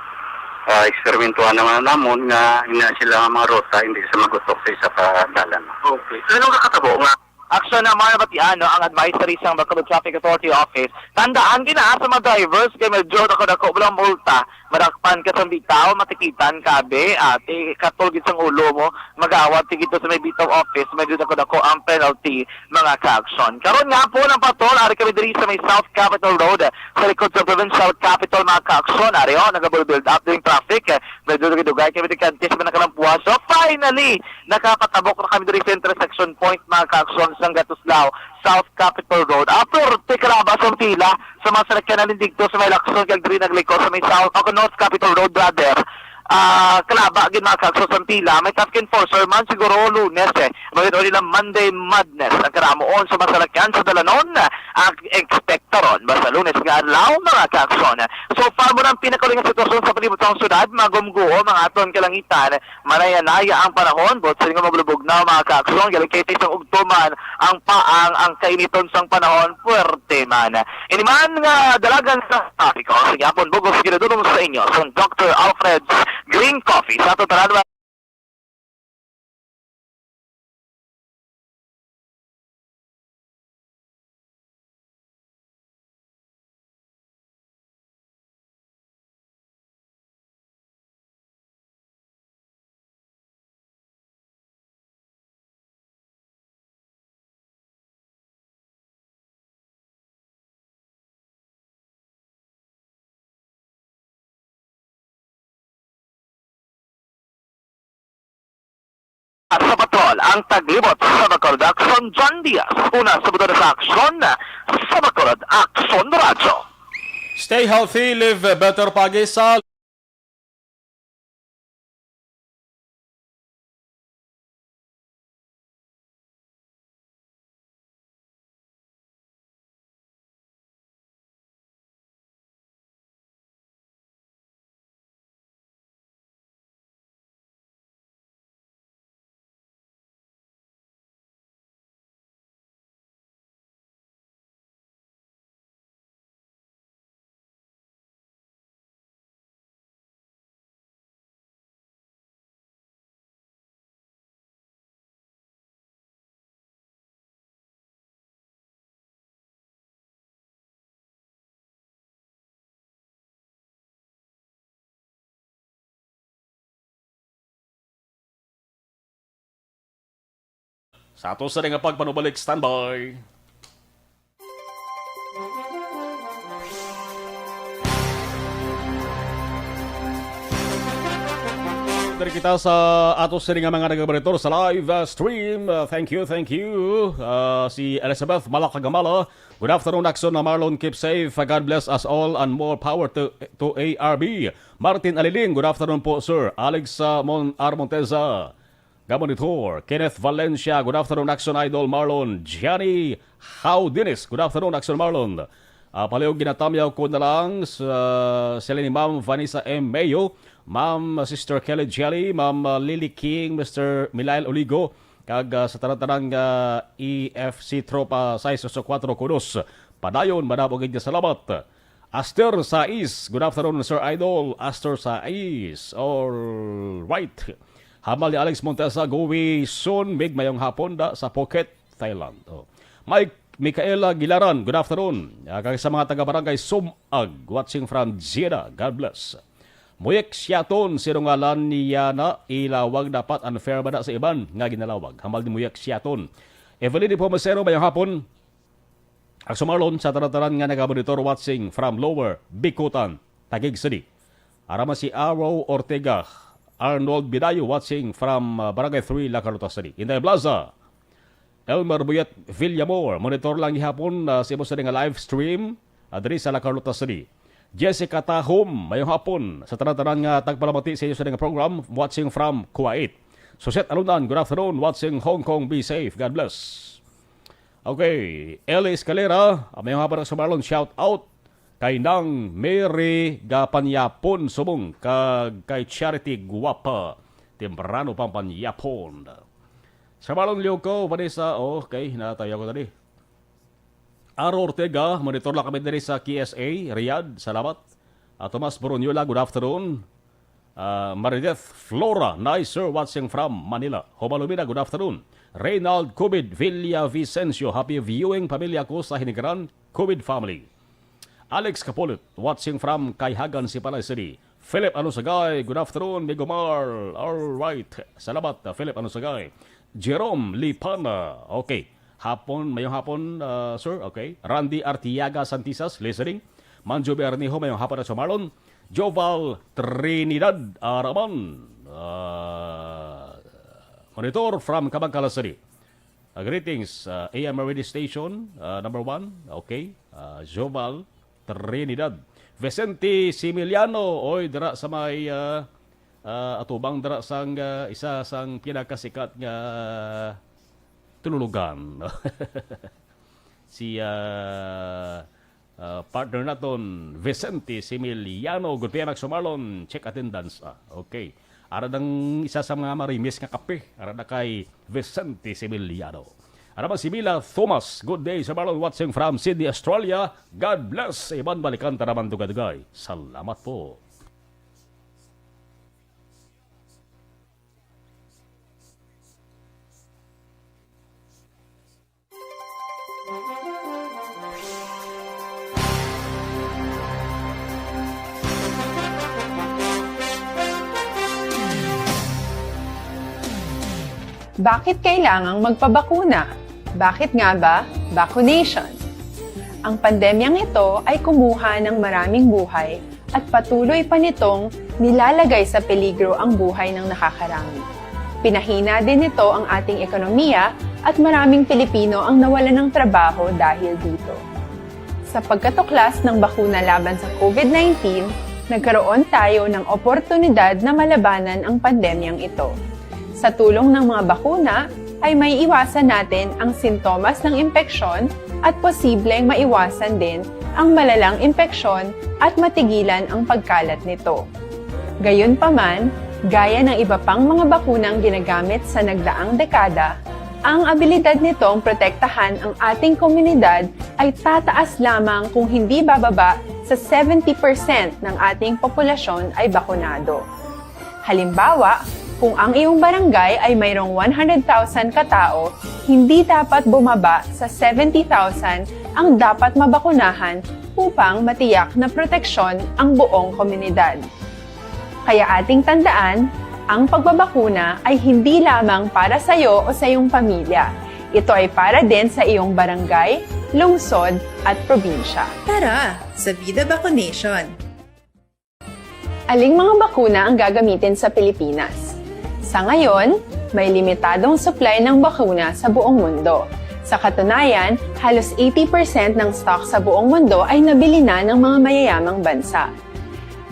eksperimentuhan naman namon nga ina sila nga mga rota hindi sa magutok sa isa ka dalan. Okay. So anong kakatabo nga Aksyon na mga batiano ang advisory sa Bacolod Traffic Authority Office. Tandaan gina sa mga drivers kay medyo dako walang multa. Marakpan ka sa bitaw, matikitan kabe, ate katulgit sang ulo mo, magawat tigito sa may bitaw office, medyo dako ang penalty mga ka-aksyon. Karon nga po ng patol, ari kami diri sa may South Capitol Road, sa likod sa Provincial Capital mga ka-aksyon. Ari nag-build up during traffic, medyo dugay kami di kantis man nakalampuan. So finally, nakapatabok na kami diri sa intersection point mga ka-aksyon sa Gatuslao, South Capitol Road. After tikarabas ang pila sa mga salakyan na lindigto sa may Lacson kag diri nagliko sa may North Capitol Road brother. Kalaba gid mga kaksos ang pila may traffic enforcer man siguro Lunes magito nila Monday madness ang karamoon sa masalakyan sa dalanon ang ekspektaron basta Lunes nga adlaw mga kakson. So far mo nang pinakaling sitwasyon sa palibot ng syudad magumguo mga aton kalangitan manayanaya ang panahon bot sa nga maglubog na mga kakson galing kay isang ugtuman ang paang ang kainiton sang panahon puwerte man iniman nga dalagan sa trafiko sige apon bugos ginadulong sa inyo son Dr. Alfred's Green Coffee sa totalan sa patrol ang taglibot sa Bacolod Action John Diaz una sa buto sa aksyon sa Bacolod Action Radyo. Stay healthy, live better pag-isa. Sa ato sa nga pagpanubalik, standby. Dari kita sa atos sini nga mga nagabaritor sa live stream. Thank you. Si Elizabeth Malakagamala. Good afternoon, Axon na Marlon. Keep safe. God bless us all and more power to ARB. Martin Aliling, good afternoon po, sir. Alex Armonteza. Gamonitor. Kenneth Valencia, good afternoon, Axon Idol Marlon. Gianni Haudinis, good afternoon, Axon Marlon. Palihog ginatamyaw ko na lang sila ni Ma'am Vanessa M. Mayo, Ma'am Sister Kelly Jelly, Ma'am Lily King, Mr. Milael Oligo, kag sa tarantanang EFC Tropa 6-4 Kudos. Padayon, manabogid niya salamat. Aster Sais, good afternoon, Sir Idol. Aster Sais, all right. Hamal ni Alex Montesa, Gowi soon, mig mayong hapon sa Phuket, Thailand. Mike Micaela Gilaran, good afternoon. Kag sa mga taga-barangay Sumag, watching from Jeddah, God bless. Muyek Siaton, sinungalan niya na ilawag dapat unfair ba na sa iban nga ginalawag. Hamal ni Muyek Siaton. Evelyn Di Pomacero, mayang hapon. Ang sumarlon sa tarantaran nga nagabonitor watching from Lower Bikutan, Taguig City. Arama si Arrow Ortega, Arnold Bidayo watching from Barangay 3, La Carlota City. Inday Plaza, Elmer Buyet Villamor, monitor lang ihapon sa imo sa nga live stream adri sa La Carlota City. Jessica Tahom, mayong hapon sa tanan-tanan nga tagpalamati sa iyo sa nga program watching from Kuwait. Suset Alunan, good afternoon, watching Hong Kong, be safe, God bless. Okay, Eli Escalera, mayong hapon sa Marlon, shout out kay Nang Mary Gapanyapon Subong kay Charity Guwapa temprano Pampanyapon. Sa Marlon Liuko, Vanessa, okay, hinatayo ko tadi. Aro Ortega, monitor lang kami dari sa KSA, Riyadh, salamat. Tomas Boronyola, good afternoon. Marideth Flora, nice sir, watching from Manila. Hobalumina, good afternoon. Reynald Cubid Villavicencio, happy viewing pamilya ko sa Hinigaran, Cubid family. Alex Capulit, watching from Kayhagan, Sipalay City. Philip Anusagay, good afternoon. Migomar, alright. Salamat, Philip Anusagay. Jerome Lipana, okay. Mayong hapon, sir, okay. Randy Artiaga Santisas, listening. Manjo Bernijo, mayong hapon na sa Marlon. Joval Trinidad Araman, monitor from Kabangkala City. Greetings, AM Radio Station, number 1, okay. Joval Trinidad. Vicente Similiano, oy, dara sa may atubang dara sang isa sang pinakasikat nga tululugan. Si partner naton Vicente Similiano, good PM Sumarlon, check attendance. Okay. Ara ng isa sa mga marimis nga kape, ara na kay Vicente Similiano. Ara ba si Mila Thomas, good day Sumarlon, watching from Sydney, Australia. God bless. Iban balikan taraman dugadugay. Salamat po. Bakit kailangang magpabakuna? Bakit nga ba vaccination? Ang pandemyang ito ay kumuha ng maraming buhay at patuloy pa nitong nilalagay sa peligro ang buhay ng nakakarami. Pinahina din nito ang ating ekonomiya at maraming Pilipino ang nawalan ng trabaho dahil dito. Sa pagkatuklas ng bakuna laban sa COVID-19, nagkaroon tayo ng oportunidad na malabanan ang pandemyang ito. Sa tulong ng mga bakuna, ay may iwasan natin ang sintomas ng impeksyon at posibleng maiwasan din ang malalang impeksyon at matigilan ang pagkalat nito. Gayunpaman, gaya ng iba pang mga bakunang ginagamit sa nagdaang dekada, ang abilidad nitong protektahan ang ating komunidad ay tataas lamang kung hindi bababa sa 70% ng ating populasyon ay bakunado. Halimbawa, kung ang iyong barangay ay mayroong 100,000 katao, hindi dapat bumaba sa 70,000 ang dapat mabakunahan upang matiyak na proteksyon ang buong komunidad. Kaya ating tandaan, ang pagbabakuna ay hindi lamang para sa iyo o sa iyong pamilya. Ito ay para din sa iyong barangay, lungsod at probinsya. Tara, sa Vida Vaccination! Aling mga bakuna ang gagamitin sa Pilipinas? Sa ngayon, may limitadong supply ng bakuna sa buong mundo. Sa katunayan, halos 80% ng stock sa buong mundo ay nabili na ng mga mayayamang bansa.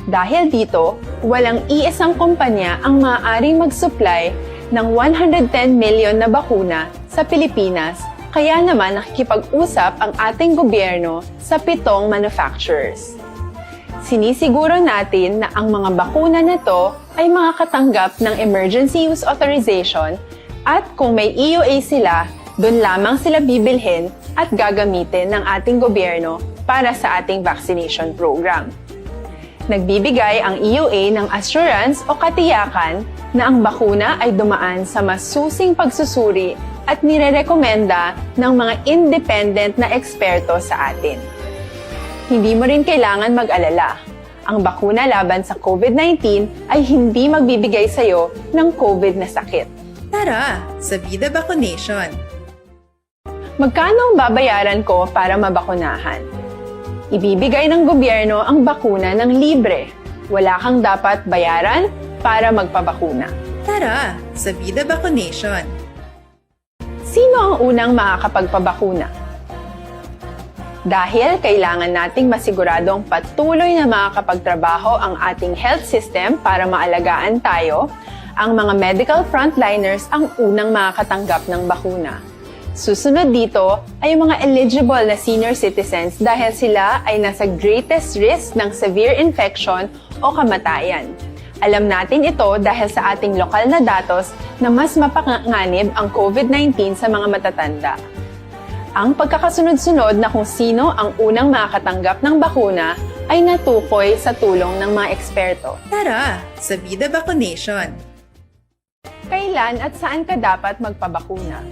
Dahil dito, walang iisang kumpanya ang maaaring mag-supply ng 110 million na bakuna sa Pilipinas, kaya naman nakikipag-usap ang ating gobyerno sa 7 manufacturers. Sinisiguro natin na ang mga bakuna na to ay makakatanggap ng Emergency Use Authorization at kung may EUA sila, doon lamang sila bibilhin at gagamitin ng ating gobyerno para sa ating vaccination program. Nagbibigay ang EUA ng assurance o katiyakan na ang bakuna ay dumaan sa masusing pagsusuri at nirerekomenda ng mga independent na eksperto sa atin. Hindi mo rin kailangan mag-alala. Ang bakuna laban sa COVID-19 ay hindi magbibigay sa'yo ng COVID na sakit. Tara, sa Vida Vaccination! Magkano ang babayaran ko para mabakunahan? Ibibigay ng gobyerno ang bakuna ng libre. Wala kang dapat bayaran para magpabakuna. Tara, sa Vida Vaccination! Sino ang unang makakapagpabakuna? Dahil kailangan nating masiguradong patuloy na makakapagtrabaho ang ating health system para maalagaan tayo, ang mga medical frontliners ang unang makakatanggap ng bakuna. Susunod dito ay yung mga eligible na senior citizens dahil sila ay nasa greatest risk ng severe infection o kamatayan. Alam natin ito dahil sa ating lokal na datos na mas mapanganib ang COVID-19 sa mga matatanda. Ang pagkakasunod-sunod na kung sino ang unang makakatanggap ng bakuna ay natukoy sa tulong ng mga eksperto. Tara, sa Vida Vaccination! Kailan at saan ka dapat magpabakuna?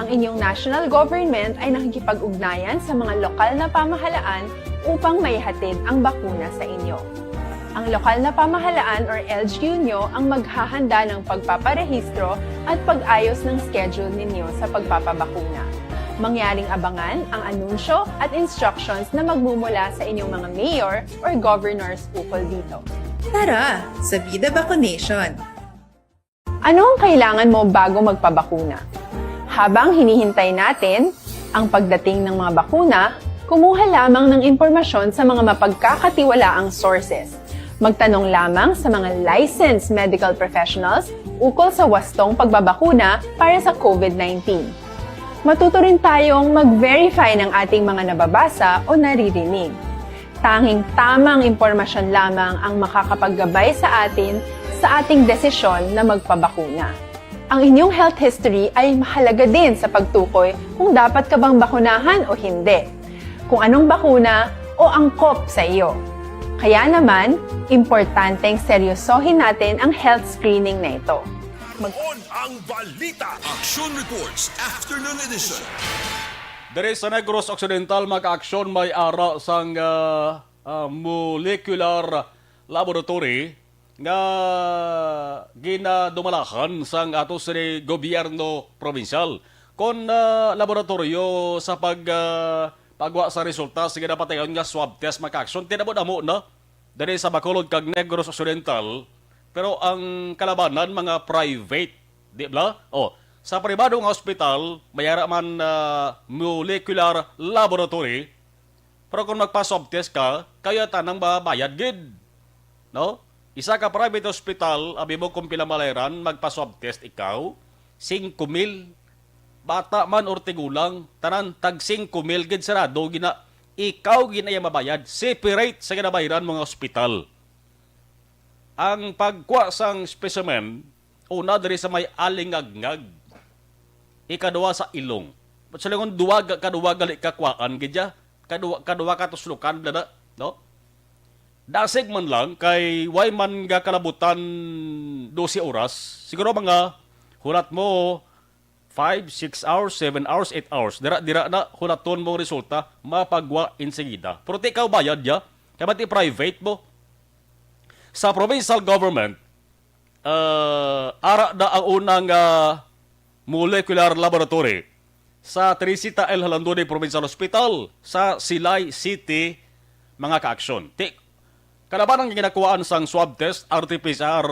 Ang inyong national government ay nakikipag-ugnayan sa mga lokal na pamahalaan upang maihatid ang bakuna sa inyo. Ang lokal na pamahalaan or LGU nyo ang maghahanda ng pagpaparehistro at pag-ayos ng schedule ninyo sa pagpapabakuna. Mangyaring abangan ang anunsyo at instructions na magmumula sa inyong mga mayor or governors ukol dito. Tara, sa Vida Vaccination! Ano ang kailangan mo bago magpabakuna? Habang hinihintay natin ang pagdating ng mga bakuna, kumuha lamang ng impormasyon sa mga mapagkakatiwalaang sources. Magtanong lamang sa mga licensed medical professionals ukol sa wastong pagbabakuna para sa COVID-19. Matuto rin tayong mag-verify ng ating mga nababasa o naririnig. Tanging tamang impormasyon lamang ang makakapaggabay sa atin sa ating desisyon na magpabakuna. Ang inyong health history ay mahalaga din sa pagtukoy kung dapat ka bang bakunahan o hindi, kung anong bakuna o angkop sa iyo. Kaya naman, importanteng seryosohin natin ang health screening na ito. On ang balita, Action Reports Afternoon Edition. Dari sa Negros Occidental, mag-aksyon may ara sang molecular laboratory nga ginadumalakan sang ato sa gobyerno provincial kon laboratorio sa pagwa sa resulta sa ginapatayon nga swab test mag-aksyon. Tinabot amo na dari sa Bacolod kag Negros Occidental, pero ang kalabanan mga private, di ba? Sa pribadong hospital, mayara man molecular laboratory, pero kung magpa-swab test ka, kaya tanang babayad gid. No? Isa ka private hospital, abi mo kung pila malayaran, magpa-swab test ikaw, 5,000. Bata man or tigulang, tanan tag 5,000 gid sarado, ikaw ginaya mabayad, separate sa ginabayaran mga hospital. Ang pagkuha sang specimen, una diri sa may alingagngag, ikaduwa sa ilong. But sa lingon kaduwa gali kakwaan gidya, kaduwa katuslukan dada, no? Dasig man lang kay way man ga kalabutan 12 oras. Siguro mga hulat mo 5, 6 hours, 7 hours, 8 hours. Dira na hulaton mo resulta, mapagwa insegida. Pero ti ikaw bayad ya, kaya mati private mo. Sa provincial government, ara na ang unang molecular laboratory sa Teresita El Halandone Provincial Hospital sa Silay City, mga ka-aksyon. Kalaban ang ginakuhaan sang swab test, RT-PCR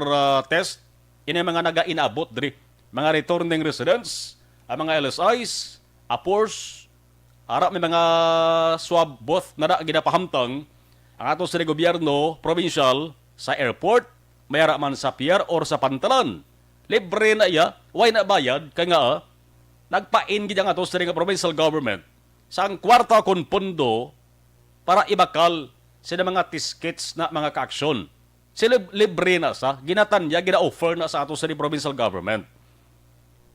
test, ini mga naga-inabot diri, mga returning residents, ang mga LSIs, APORs, ara may mga swab booth na ginapahamtang ang ato sa gobyerno provincial sa airport, may ara man sa pier or sa pantalan. Libre na iya, why na bayad, kaya nga nagpain gid ang ato sa provincial government sa ang kwarta kon pondo para ibakal sa mga tickets na mga ka-aksyon. Sila libre na sa, ginatanya, gina-offer na sa ato sa provincial government.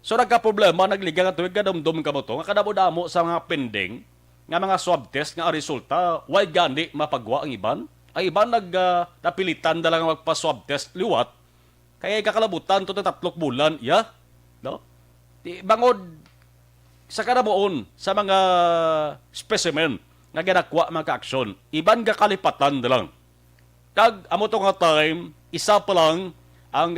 So nagka-problema, nagliga nga tuwig kadamdom ka mo to, nga kadamo-damo sa mga pending, nga mga swab test nga ang resulta, why gani mapagwa ang iban? Ang iban napilitan na lang magpa-swab test liwat, kaya kakalabutan to na 3 bulan, no? Di, bangod, sa kadamoon, sa mga specimen, nga ginakwa mga ka-aksyon, iban kakalipatan na lang. Kag amo to nga time, isa pa lang ang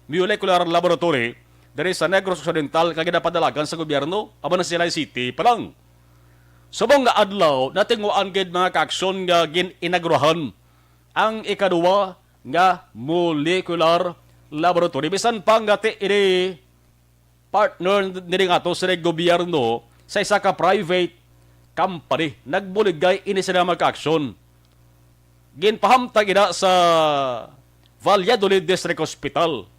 molecular laboratory dari sa Negros Occidental kag ginapadalagan sa gobyerno, amo na sila City pa lang. Subong nga adlaw, natinguan gid mga ka-aksyon nga gin-inaugurahan ang ikaduwa nga molecular laboratory. Bisan pa nga ini partner nila nga to sa gobyerno sa isa ka private company. Nagbuligay ini sila mga ka-aksyon. Ginpahamtag ina sa Valladolid District Hospital.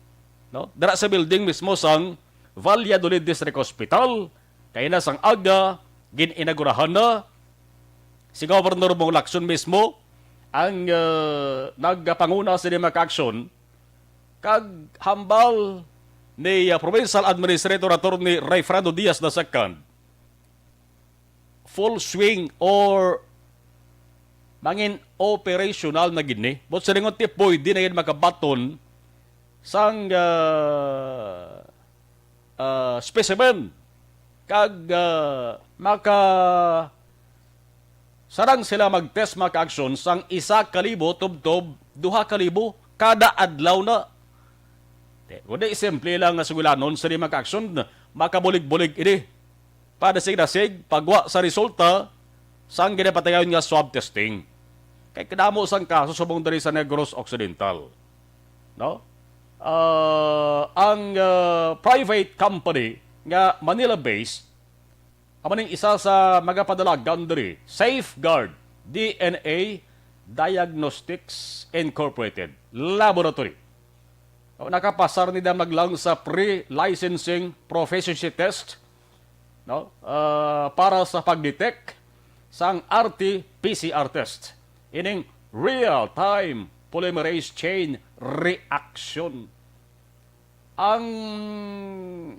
No? Dara sa building mismo sang Valladolid District Hospital. Kaya na sang aga, gin-inagurahan na si Governor Bong Lacson mismo ang nagpanguna sa mga ka-aksyon kag hambal ni Provincial Administrator Attorney Rayfrado Diaz II. Full swing or mangin operational na gini. But sa ringon ti pwede na yun makabaton sang specimen kag maka sarang sila mag-test maka-aksyon sang 1,000 tubtob 2,000 kada adlaw na. Kundi simple lang nga sugulanon sa maka-aksyon makabulig-bulig ini para sig pagwa sa resulta sang ginapatayon nga swab testing. Kay kadamo sang kaso subong diri sa Negros Occidental. No? Ang private company nga Manila-based, amaning isa sa magapadalagan diri, Safeguard DNA Diagnostics Incorporated Laboratory. Nakapasar nila maglang sa pre-licensing proficiency test, no? Para sa pagdetect sang RT-PCR test. Ining real-time polymerase chain reaction. Ang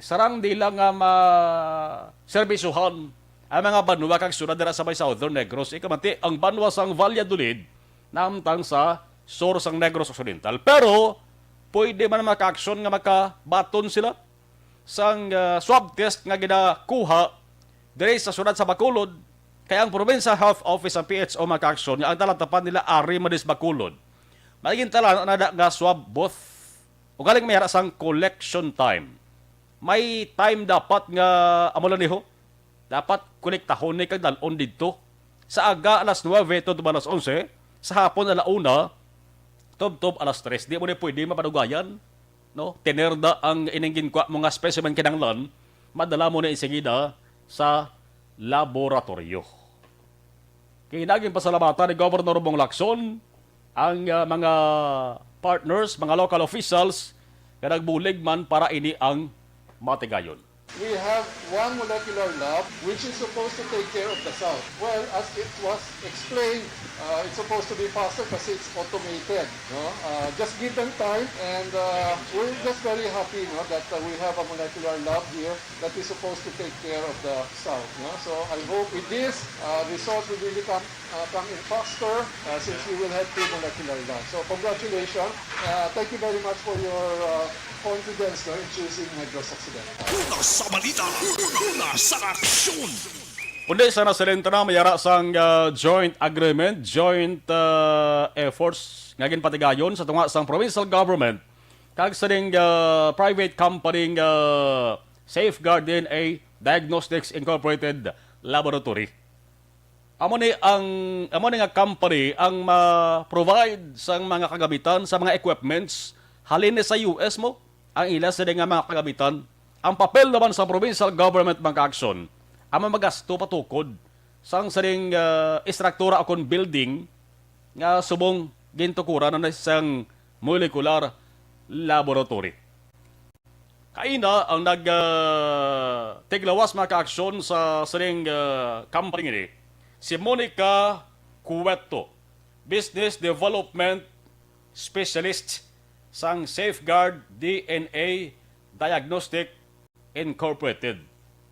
sarang dila nga ma-servisuhan ang mga banwa kag sunod dira sa may Southern Negros. Ikamanti, ang banwa sang Valladolid namtang sa sur sang Negros Occidental. Pero, pwede man maka-aksyon nga makabaton sila sang swab test nga ginakuha diri sa sunod sa Bacolod. Kaya ang Provincial Health Office ang PHO maka-aksyon nga ang talatapan nila Ari Madis Bacolod. Magiging talan na nga swab booth o galing may sang collection time. May time dapat nga amulan niho. Dapat konektahon ni kag dalon didto. Sa aga alas 9 to alas 11, sa hapon alauna, tob alas 3. Di mo ni pwede mapadugayan. No? Tenerda ang iningin ko mga specimen kinanglan, madala mo na isigida sa laboratorio. Kaya naging pasalamatan ni Governor Bong Lacson ang mga partners, mga local officials na nagbulig man para ini ang matigayon. We have one molecular lab which is supposed to take care of the south. Well, as it was explained, it's supposed to be faster because it's automated. No? Just give them time, and we're just very happy, no, that we have a molecular lab here that is supposed to take care of the south. No? So I hope with this, results will really come in faster since we will have 2 molecular labs. So congratulations. Thank you very much for your confidence, no, in choosing Negros Occidental. Una sa balita, una sa aksyon. Kundi sa nasalenta na mayara sang joint agreement, joint efforts ngagin patigayon sa tunga sang provincial government kag sa ding private company Safeguard DNA Diagnostics Incorporated Laboratory. Amo ni nga company ang ma-provide sang mga kagamitan sa mga equipments halin sa US mo. ang ila sa nga mga kagamitan. Ang papel naman sa provincial government mga aksyon, ang magasto patukod sang saring istruktura akong building nga subong gintukura na isang molecular laboratory. Kaina ang tiglawas mga kaaksyon sa saring company ni si Monica Cueto, Business Development Specialist sang Safeguard DNA Diagnostic Incorporated.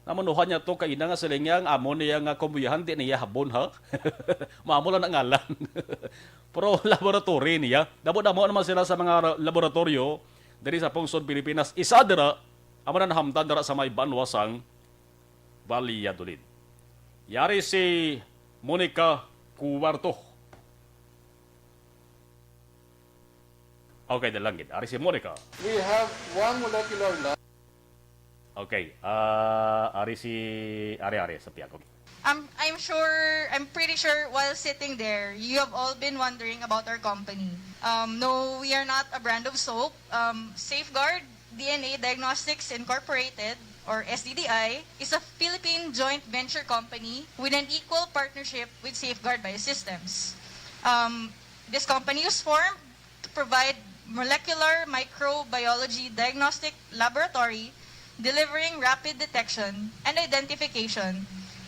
Namanuhan niya to kaina nga sila nga amo niya nga kumbuyahan di niya habon ha. Maamo lang ang ngalan. Pero laboratory niya. Damo-damo naman sila sa mga laboratorio diri sa Pungsod, Pilipinas. Isa dira amo na nahamtan dira sa may Banwasang Valladolid. Yari si Monica Cuarto. Okay, dalangin. Ari si Monica. We have one molecular lab. Okay. Ari sa piyak. Okay. I'm pretty sure while sitting there, you have all been wondering about our company. No, we are not a brand of soap. Safeguard DNA Diagnostics Incorporated, or SDDI, is a Philippine joint venture company with an equal partnership with Safeguard Biosystems. This company was formed to provide molecular microbiology diagnostic laboratory delivering rapid detection and identification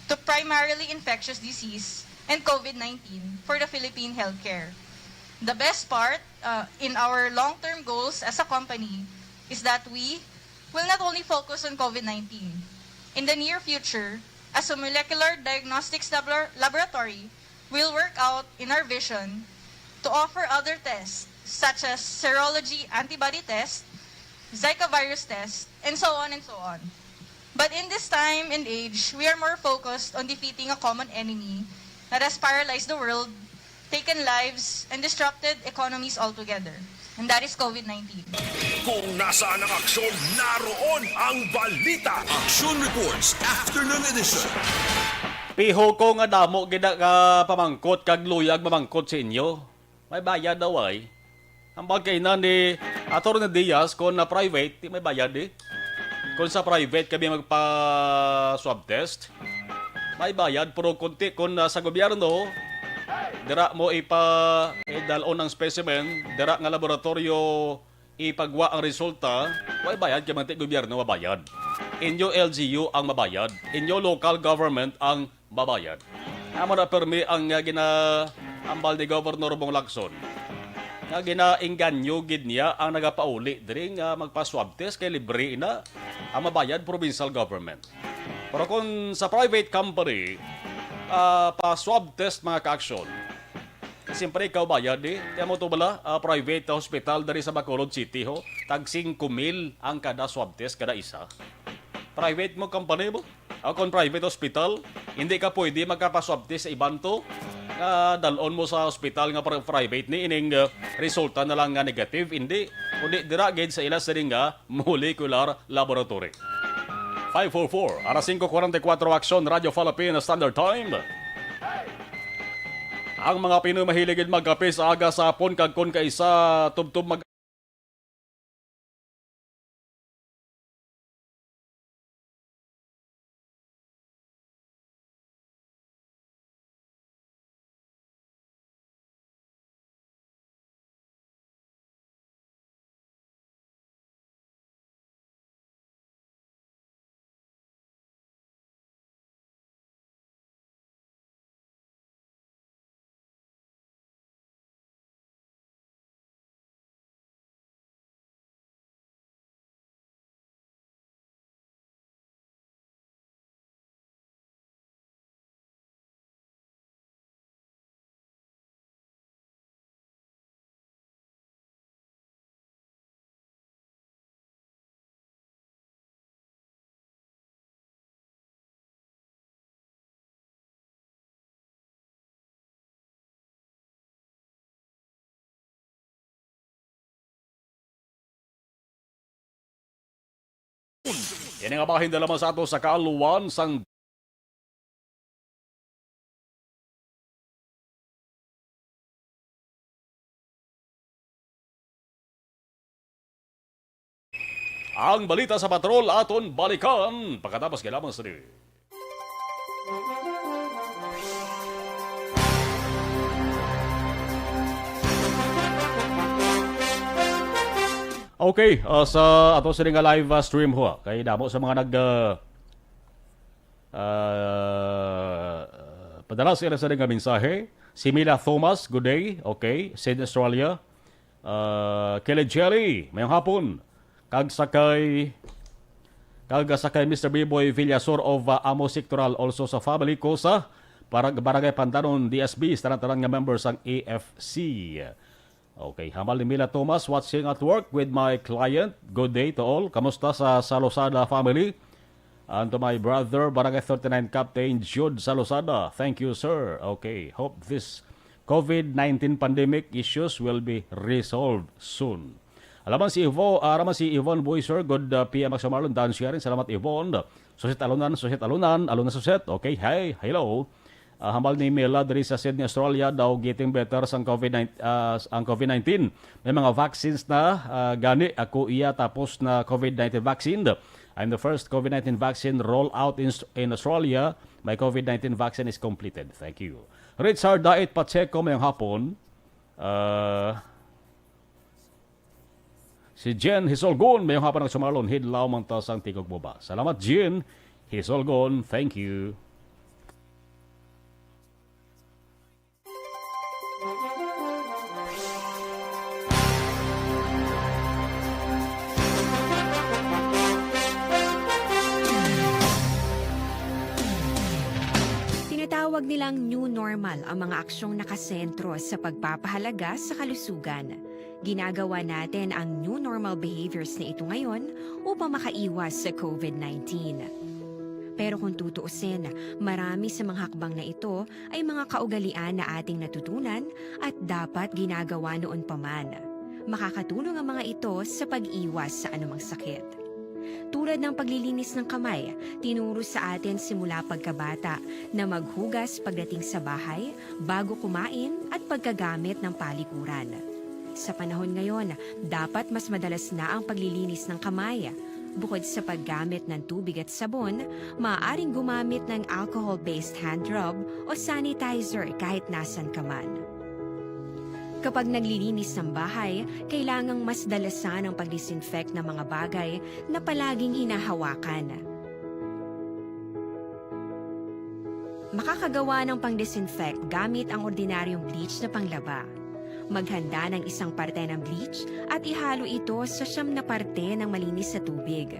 to primarily infectious disease and COVID-19 for the Philippine healthcare. The best part in our long-term goals as a company is that we will not only focus on COVID-19. In the near future, as a molecular diagnostics laboratory, we'll work out in our vision to offer other tests such as serology antibody test, Zika virus test, and so on and so on. But in this time and age, we are more focused on defeating a common enemy that has paralyzed the world, taken lives, and disrupted economies altogether. And that is COVID-19. Kung nasaan ang aksyon, naroon ang balita. Action Reports Afternoon Edition. Piho ko nga damo gina ka pamangkot kag luyag mamangkot sa inyo. May bayad daw ay. Ang bagkainan ni Atty. Diaz kung na private, di may bayad eh. Kung sa private kami magpa-swab test, may bayad. Pero kunti kung sa gobyerno, dira mo dalon ng specimen, dira nga laboratorio ipagwa ang resulta, may bayad kaya manti gobyerno mabayad. Inyo LGU ang mabayad. Inyo local government ang mabayad. Amo na permi ang ginaambal ni Governor Bong Lacson. Nga ginainganyo gid niya ang nagapauli diri nga magpa-swab test kay libre na ang mabayad provincial government. Pero kung sa private company, pa-swab test mga ka-aksyon, siyempre ikaw bayad eh. Kaya mo ito bala, private hospital dari sa Bacolod City ho, tag 5,000 ang kada swab test kada isa. Private mo company mo? Kung private hospital, hindi ka pwede magkapa-swab test sa iban to. Dalon mo sa hospital nga private ni ining resulta na lang nga negative, hindi. Kundi dira gid sa ila sa nga molecular laboratory. 544, alas 5:44 Aksyon Radio Philippine Standard Time. Ang mga Pinoy mahilig magkape sa aga sa hapon kag kon kaisa tubtub mag Yan nga bahin dala sa ato sa kaaluan sang Ang balita sa patrol aton balikan pagkatapos kailangan sa Okay, sa ato sa nga live stream ho, kay damo sa mga padala sila sa nga mensahe. Si Mila Thomas, good day. Okay, Sydney, Australia. Kelly Jelly, mayong hapon. Kag sakay Mr. B-Boy Villasor of Amo Sectoral also sa family ko sa Barangay Pantanon, DSB, tanan nga members ang AFC. Okay, hamal ni Mila Thomas, watching at work with my client. Good day to all. Kamusta sa Salosada family? And to my brother, Barangay 39 Captain Jude Salosada. Thank you, sir. Okay, hope this COVID-19 pandemic issues will be resolved soon. Alaman si Yvonne Boyser, good PM Max Marlon, Dan sharing. Salamat Yvonne. Susit alunan, susit. Okay, hi, hello. Hamal ni Mila dari sa Sydney, Australia daw getting better ang COVID-19. May mga vaccines na gani ako iya tapos na COVID-19 vaccine. I'm the first COVID-19 vaccine roll out in Australia. My COVID-19 vaccine is completed. Thank you. Richard Dait Pacheco mayong hapon. Si Jen Hisolgon mayong hapon ng sumarlon hidlaw mang tasang tingog mo ba. Salamat Jen Hisolgon. Thank you. Tinatawag nilang new normal ang mga aksyong nakasentro sa pagpapahalaga sa kalusugan. Ginagawa natin ang new normal behaviors na ito ngayon upang makaiwas sa COVID-19. Pero kung tutuusin, marami sa mga hakbang na ito ay mga kaugalian na ating natutunan at dapat ginagawa noon pa man. Makakatulong ang mga ito sa pag-iwas sa anumang sakit. Tulad ng paglilinis ng kamay, tinuro sa atin simula pagkabata na maghugas pagdating sa bahay, bago kumain at pagkagamit ng palikuran. Sa panahon ngayon, dapat mas madalas na ang paglilinis ng kamay. Bukod sa paggamit ng tubig at sabon, maaaring gumamit ng alcohol-based hand rub o sanitizer kahit nasan ka man. Kapag naglilinis ng bahay, kailangang mas dalasan ang pag-disinfect ng mga bagay na palaging hinahawakan. Makakagawa ng pang-disinfect gamit ang ordinaryong bleach na panglaba. Maghanda ng isang parte ng bleach at ihalo ito sa 9 na parte ng malinis na tubig.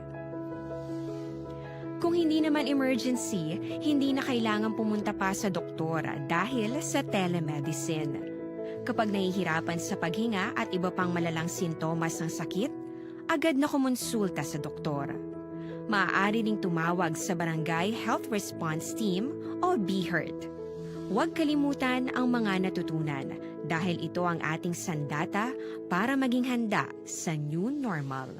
Kung hindi naman emergency, hindi na kailangan pumunta pa sa doktor dahil sa telemedicine. Kapag nahihirapan sa paghinga at iba pang malalang sintomas ng sakit, agad na kumonsulta sa doktor. Maaari ring tumawag sa Barangay Health Response Team o BHERT. Huwag kalimutan ang mga natutunan dahil ito ang ating sandata para maging handa sa new normal.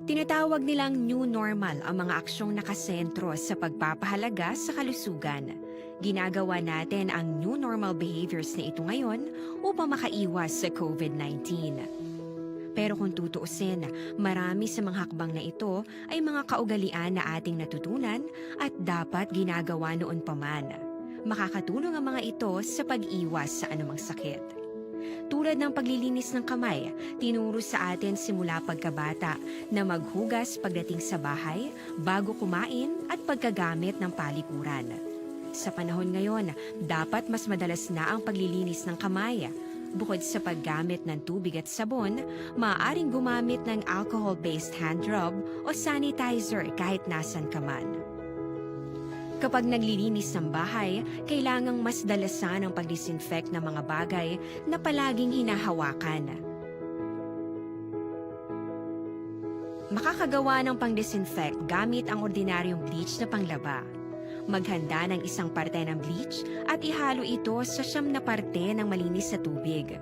Tinatawag nilang new normal ang mga aksyong nakasentro sa pagpapahalaga sa kalusugan. Ginagawa natin ang new normal behaviors na ito ngayon upang makaiwas sa COVID-19. Pero kung tutuusin, marami sa mga hakbang na ito ay mga kaugalian na ating natutunan at dapat ginagawa noon pa man. Makakatulong ang mga ito sa pag-iwas sa anumang sakit. Tulad ng paglilinis ng kamay, tinuro sa atin simula pagkabata na maghugas pagdating sa bahay, bago kumain at pagkagamit ng palikuran. Sa panahon ngayon, dapat mas madalas na ang paglilinis ng kamay. Bukod sa paggamit ng tubig at sabon, maaaring gumamit ng alcohol-based hand rub o sanitizer kahit nasan ka man. Kapag naglilinis ng bahay, kailangang mas dalasan ang pag-disinfect ng mga bagay na palaging hinahawakan. Makakagawa ng pang-disinfect gamit ang ordinaryong bleach na panglaba. Maghanda ng isang parte ng bleach at ihalo ito sa 9 na parte ng malinis na tubig.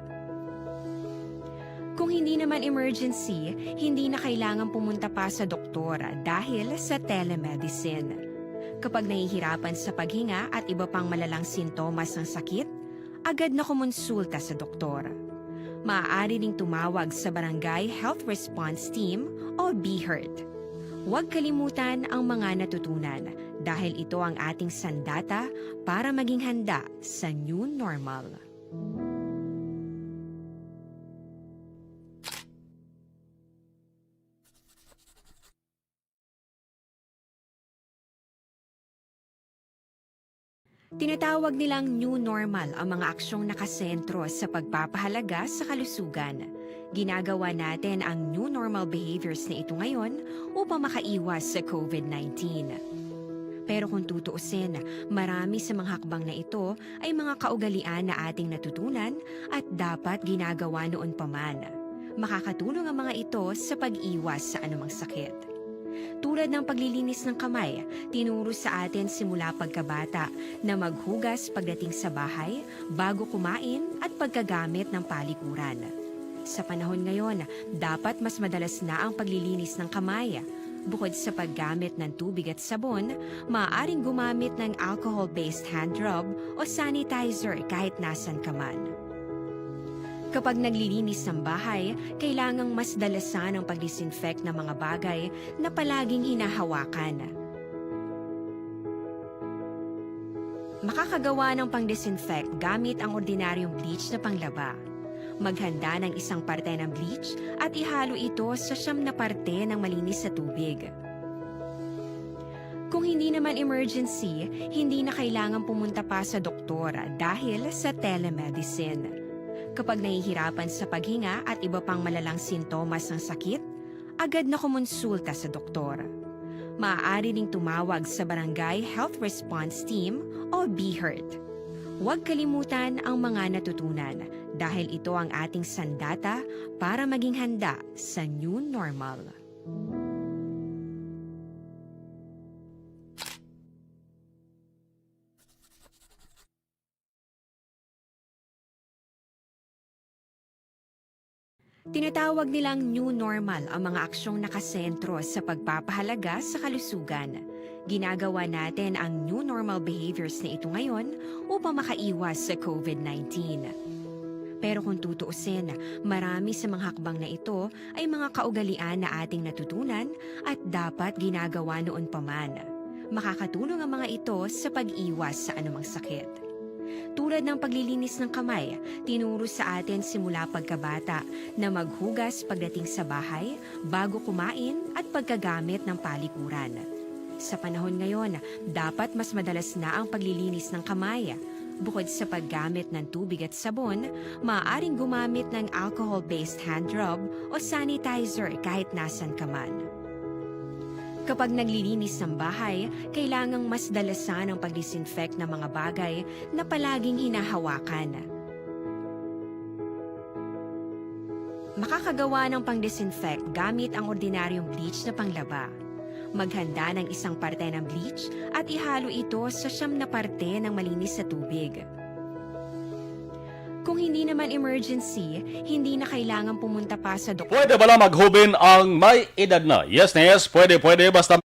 Kung hindi naman emergency, hindi na kailangan pumunta pa sa doktor dahil sa telemedicine. Kapag nahihirapan sa paghinga at iba pang malalang sintomas ng sakit, agad na kumonsulta sa doktor. Maaari ring tumawag sa Barangay Health Response Team o BHERT. Huwag kalimutan ang mga natutunan dahil ito ang ating sandata para maging handa sa new normal. Tinatawag nilang new normal ang mga aksyong nakasentro sa pagpapahalaga sa kalusugan. Ginagawa natin ang new normal behaviors na ito ngayon upang makaiwas sa COVID-19. Pero kung tutuusin, marami sa mga hakbang na ito ay mga kaugalian na ating natutunan at dapat ginagawa noon pa man. Makakatulong ang mga ito sa pag-iwas sa anumang sakit. Tulad ng paglilinis ng kamay, tinuro sa atin simula pagkabata na maghugas pagdating sa bahay, bago kumain at pagkagamit ng palikuran. Sa panahon ngayon, dapat mas madalas na ang paglilinis ng kamay. Bukod sa paggamit ng tubig at sabon, maaaring gumamit ng alcohol-based hand rub o sanitizer kahit nasan ka man. Kapag naglilinis ng bahay, kailangang mas dalasan ang pag-disinfect ng mga bagay na palaging hinahawakan. Makakagawa ng pang-disinfect gamit ang ordinaryong bleach na panglaba. Maghanda ng isang parte ng bleach at ihalo ito sa 9 na parte ng malinis na tubig. Kung hindi naman emergency, hindi na kailangan pumunta pa sa doktor dahil sa telemedicine. Kapag nahihirapan sa paghinga at iba pang malalang sintomas ng sakit, agad na kumonsulta sa doktor. Maaari ring tumawag sa Barangay Health Response Team o BHERT. Huwag kalimutan ang mga natutunan dahil ito ang ating sandata para maging handa sa new normal. Tinatawag nilang new normal ang mga aksyong nakasentro sa pagpapahalaga sa kalusugan. Ginagawa natin ang new normal behaviors na ito ngayon upang makaiwas sa COVID-19. Pero kung tutuusin, marami sa mga hakbang na ito ay mga kaugalian na ating natutunan at dapat ginagawa noon pa man. Makakatulong ang mga ito sa pag-iwas sa anumang sakit. Tulad ng paglilinis ng kamay, tinuro sa atin simula pagkabata na maghugas pagdating sa bahay, bago kumain at pagkagamit ng palikuran. Sa panahon ngayon, dapat mas madalas na ang paglilinis ng kamay. Bukod sa paggamit ng tubig at sabon, maaaring gumamit ng alcohol-based hand rub o sanitizer kahit nasan ka man. Kapag naglilinis ng bahay, kailangang mas dalasan ang pag-disinfect ng mga bagay na palaging hinahawakan. Makakagawa ng pang-disinfect gamit ang ordinaryong bleach na panglaba. Maghanda ng isang parte ng bleach at ihalo ito sa 9 na parte ng malinis na tubig. Kung hindi naman emergency, hindi na kailangan pumunta pa sa doktor. Pwede ba lang maghubin ang may edad na? Yes na yes, pwede, basta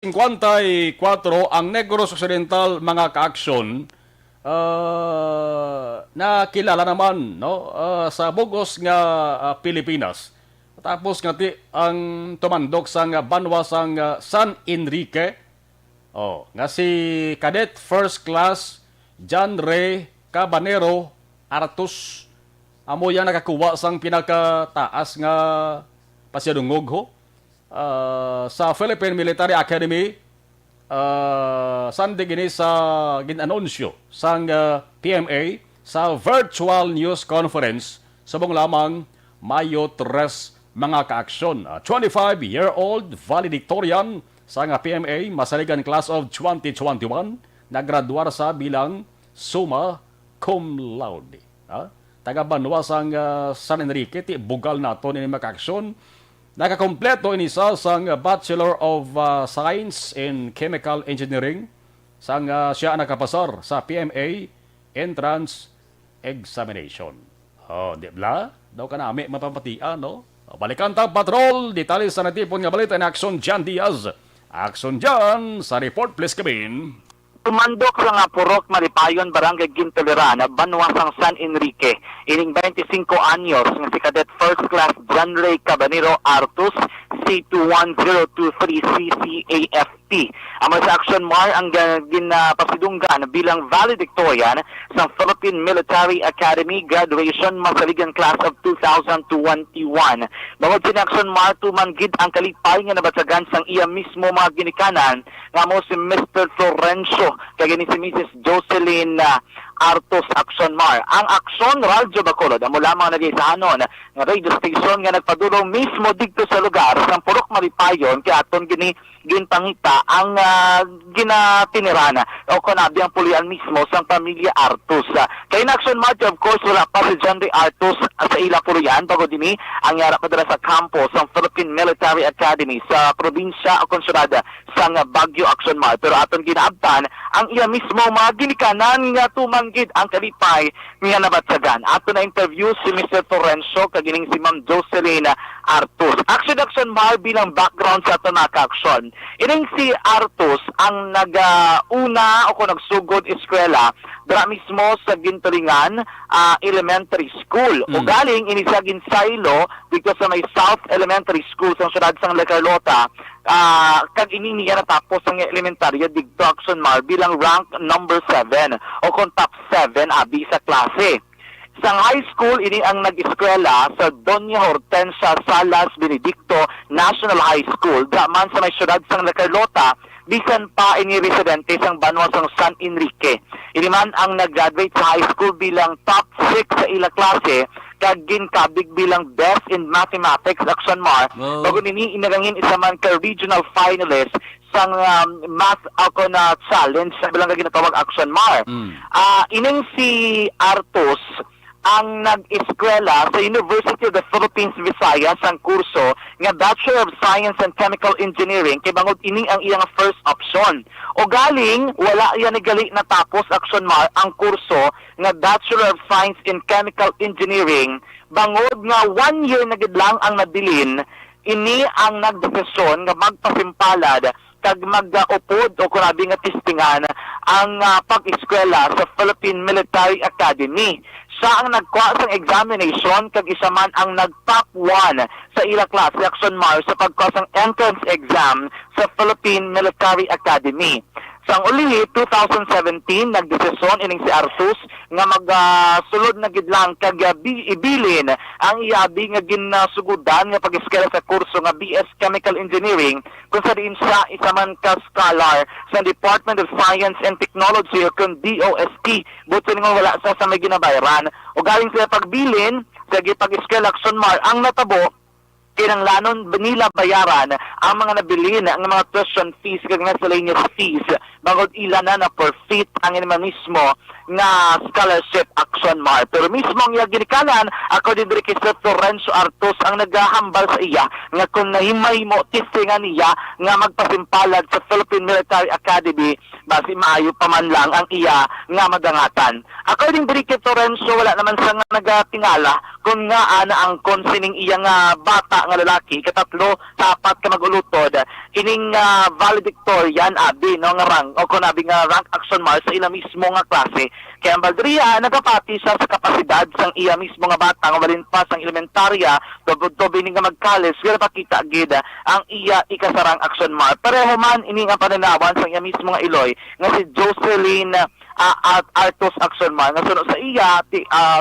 ₱54 ang Negros Occidental mga kaaksyon na kilala naman no sa bugos nga Pilipinas. Tapos nga ang tumandok sa banwa sang San Enrique. Nga si Cadet First Class John Ray Cabanero Artus amo yang nakakuha sang pinakataas nga pasyadungog ho. Sa Philippine Military Academy, Sunday gini sa ginanunsyo sang PMA sa virtual news conference subong lamang Mayo 3 mga kaaksyon. 25-year-old valedictorian sa PMA masaligan class of 2021 nagraduar sa bilang summa cum laude. Taga Banwa sang San Enrique ti bugal nato ni mga kaaksyon Nakakompleto inisa sang Bachelor of Science in Chemical Engineering sang siya nakapasar sa PMA entrance examination. Oh, di ba? Daw ka nami mapapatian, no? Balikan tang patrol, detalye sa natipon nga balita ni Action Jan Diaz. Action Jan, sa report please kabin. Tumandok sa nga Purok Maripayon, Barangay Gintolerana, Banwasang San Enrique. Ining 25 anyos nga si Cadet First Class John Ray Cabanero Artus, C21023CCAFT. Amo sa Action Mar ang ginapasidunggan bilang valedictorian sa Philippine Military Academy Graduation Masaligan Class of 2021. Bangod si Action Mar, tumanggid ang kalipay nga nabatsagan sang iya mismo mga ginikanan nga mo si Mr. Florencio kagani si Mrs. Jocelyn Artos Action Mar. Ang Action Radyo Bacolod amo lamang nagisahanon nga radio station nga nagpadulong mismo dito sa lugar sa Purok Maripayon kay aton ginpangita ang ginatinirana o kunabi ang pulian mismo sa pamilya Artos. Kay Action Mar of course wala pa si John Ray Artos sa ila pulian bago dini ang yara padala sa campus sa Philippine Military Academy sa probinsya o konsulada sa Baguio Action Mar. Pero aton ginaabtan ang iya mismo mga ginikanan nga tumanggid ang kalipay nga nabatsagan. Ato na interview si Mr. Florencio kagining si Ma'am Jocelyn Artos. Action Mar bilang background sa ato na ka-action. Ining si Artos ang nag-una o kung nagsugod eskwela dara mismo sa Gintulingan Elementary School. O galing ini sa Ginsaylo dito sa may South Elementary School sa syudad sang La Carlota. Kag ini niya natapos ang elementarya dito Action Mar bilang rank number 7 o kung top 7 abi sa klase. Sa high school, ini ang nag-eskwela sa Doña Hortensia Salas Benedicto National High School. Daman sa may syudad sang La Carlota, bisan pa ini residente sang Banwasang San Enrique. Ini man ang nag-graduate sa high school bilang top 6 sa ila klase, kag ginkabig bilang best in mathematics Action Mar. Bago nini inarangin isa man ka regional finalist sang math ako na challenge sa bilang ginatawag Action Mar. Ining si Artos ang nag-eskwela sa University of the Philippines Visayas ang kurso nga Bachelor of Science and Chemical Engineering kay bangod ini ang iyang first option. O galing wala iya nagali natapos Action Mar ang kurso nga Bachelor of Science in Chemical Engineering bangod nga 1 year na gid lang ang nabilin, ini ang nagdesisyon nga magpasimpalad kag mag-upod o kunabi nga testingan ang pag-eskwela sa Philippine Military Academy. Siya ang nagkuha sa examination kag isa man ang nag-top 1 sa ila klase Action Mar sa pagkuha sa entrance exam sa Philippine Military Academy. Sang uli 2017 nagdesisyon ining si Artus nga magsulod na gid lang kag ibilin ang iabi nga ginasugudan nga pag-eskwela sa kurso nga BS Chemical Engineering kung sa diin siya isa man ka scholar sa Department of Science and Technology o kung DOST buti nga wala sa may ginabayaran o galing sila pagbilin sa pag-eskwela Action Mar ang natabo kinanglanon nila bayaran ang mga nabilin ang mga tuition fees kag miscellaneous fees bangod ila na per feet ang naman mismo nga scholarship Action Mar. Pero mismo ang iya ginikanan ako din diri kay Sir Florencio Artos ang naghahambal sa iya nga kung nahimay mo testingan niya nga magpasimpalad sa Philippine Military Academy basi maayo pa man lang ang iya nga madangatan. According diri kay Florencio wala naman sa nga nagatingala kung nga ana ang konsining iya nga bata nga lalaki katatlo tapat ka magulutod ining valedictorian abi no nga rank o kunabi nga rank Action Mar sa ila mismo nga klase. Kaya ang Baldria nagapati siya sa kapasidad sang iya mismo nga bata nga walin pa sang elementarya dobi ni nga mag-college kaya pakita gid ang iya ikasarang Action Mar. Pareho man ini nga pananawan sang iya mismo nga iloy nga si Jocelyn Artos Action Mar nga sunod sa iya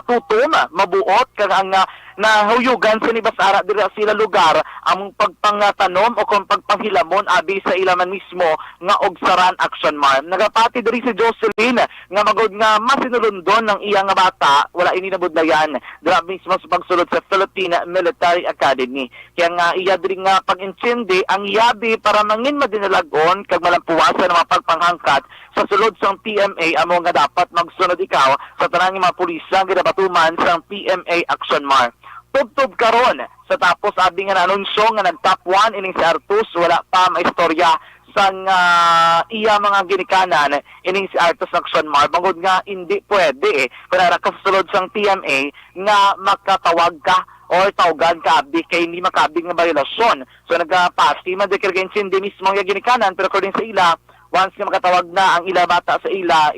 tutom mabuot kag ang nahuyugan sa nibasara dira sila lugar ang pagpangatanom o kung pagpanghilamon abi sa ilaman mismo nga ogsaran Action Mar. Nagapati diri si Jocelyn nga magod nga masinulundon ng iya nga bata wala ini nabudlayan dira mismo sa pagsulod sa Philippine Military Academy. Kaya nga iya diri nga pag-intindi ang yabi para mangin madinalagon kag malampuwasan ang mga pagpanghangkat sa sulod sang PMA amo nga dapat magsunod ikaw sa tanang mga pulis nga ginabatuman sang PMA Action Mar. Tubtob karon Sa tapos, abi nga na-anunsyo nga nag-top 1 ining si Artus, wala pa maistorya sang iya mga ginikanan ining si Artus Action Mar. Bangod nga, hindi pwede kung nakasulod sang TMA nga makatawag ka or tawagan ka abi kay hindi makabig nga barelasyon. So nagpasti man dekirgen hindi mismo nga ginikanan, pero according sa ila, once nga makatawag na ang ila bata sa ila,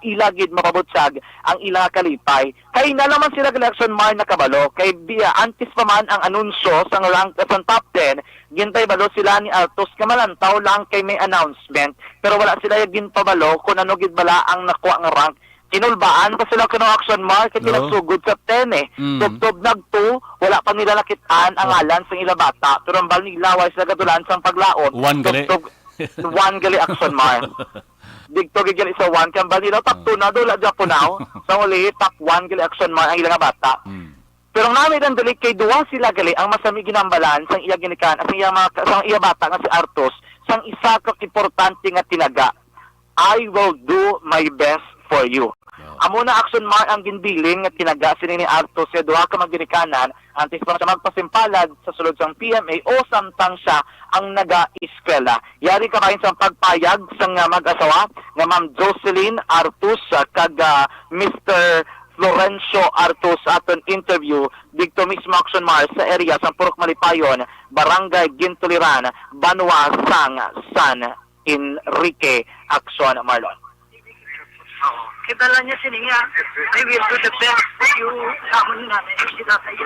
ilagid mapabutsag ang ila kalipay. Kay na naman sila election mar na kabalo, kay antes pa man ang anunsyo sang rank sa top 10, gintay balo sila ni Artus kamalantaw lang kay may announcement, pero wala sila yung ginpabalo kung ano gid bala ang nakuha nga rank. Kinulbaan pa sila kuno action mark kay nagsugod sa 10 Tubtob nag-2, wala pa nila nakitaan ang ngalan sa ila bata, pero ang bal nila wala sila gatulan sang paglaon. One gali action mark. Digto gigali sa 1 kang bal nila top 2 na do la Japonaw. Sa uli top 1 gali action mark ang ila nga bata. Pero ang namin ang dali kay duwa sila gali ang masami ginambalan sang iya ginikan sang iya bata nga si Artus sang isa ka importante nga tinaga. I will do my best for you. Amo na action mark ang ginbilin nga tinaga sini ni Artus sa duha ka maginikanan antes pa siya magpasimpalad sa sulod sang PMA o samtang siya ang naga-eskwela. Yari ka kain sa pagpayag sang mag-asawa nga Ma'am Jocelyn Artus kag Mr. Florencio Artus aton interview dito mismo action mar sa area sa Purok Malipayon, Barangay Gintuliran, Banwa, sang San Enrique Action Marlon. Kitala niya sininga, I will do the best for you. Naman namin, sila sa'yo.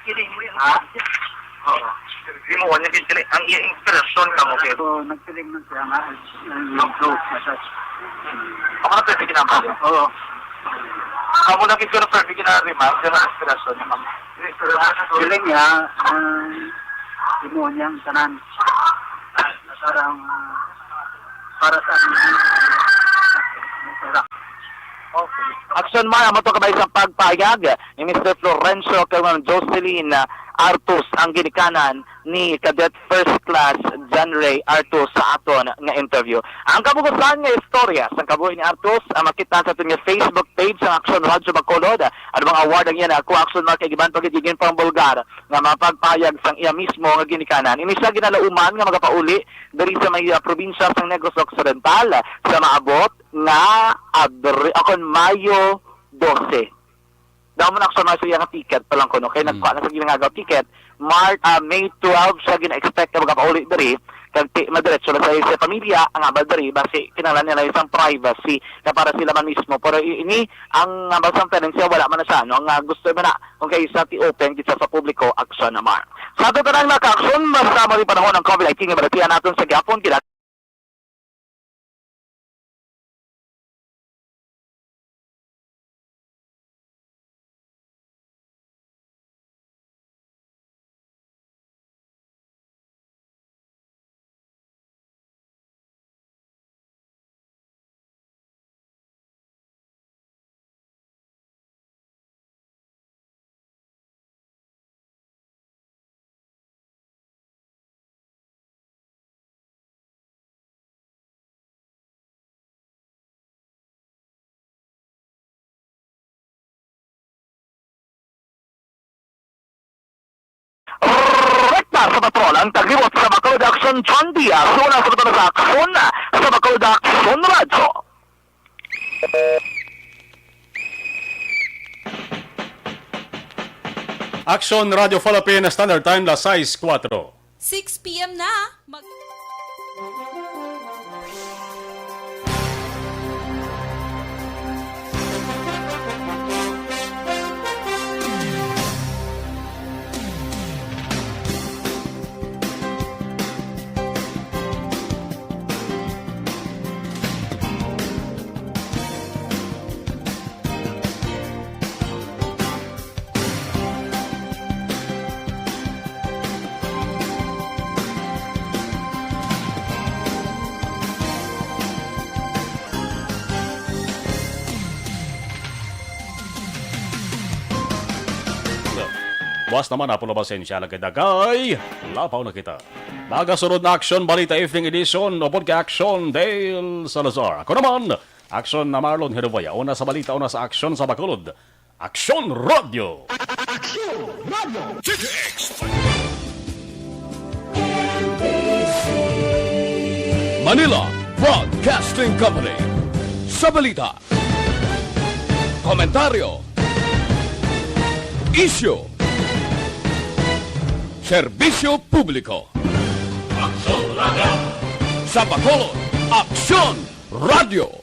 Kini mo yan. Oo. Hindi mo wala nagsiling. Ang iyang inspirasyon ka mo, Pedro. So, nagsiling nun siya nga. Yung message. Ako na pwede ginamali. Oo. Ako na pwede pwede ginarimas. Yan ang inspirasyon niya, ma'am. Siling niya, demoniyang tanan. Parang, para sa Okay. Action Mar, amo to kabay sa pagpayag ni Mr. Florencio kay Ma'am Jocelyn Artus ang ginikanan ni Cadet First Class John Ray Artus sa aton nga interview. Ang kabugusan nga istorya sa kabuhi ni Artus makita sa aton nga Facebook page sa Action Radio Bacolod. Ano bang award ang yan ako Action Mar kay giban pagiging pang Bulgar nga mapagpayag sang iya mismo nga ginikanan. Ini siya ginalauman nga magapauli diri sa may probinsya sang Negros Occidental sa maabot nga akon Mayo 12. Damo na action na siya nga ticket pa lang kuno kay nagkuha na sa ginagaw ticket May 12 siya gina-expect na magapauli diri kag madiretso na sa pamilya ang abal diri basi kinahanglan nila isang privacy na para sila man mismo, pero ini ang basang tenensya wala man na siya no nga gusto man na kung kay sa open kita sa publiko action naman sa ato tanang naka-action masama rin panahon ng COVID-19 nga balatian naton sa gihapon kila sa patrol ang tagliwat sa Bacolod Action John Diaz una sa patrol sa aksyon sa Bacolod Action Radio. Action Radio Philippine Standard Time la 6:04. 6 p.m. na. Buwas naman na po na basensya lang kadagay. Lapaw na kita. Nagasunod na Action Balita Evening Edition o Podcast-Action Dale Salazar. Ako naman, Action na Marlon Herboya. Una sa balita, una sa Action sa Bacolod. Aksyon Radio. Manila Broadcasting Company. Sa balita, komentaryo, isyu, serbisyo publiko. Sa Bacolod, Aksyon Radio.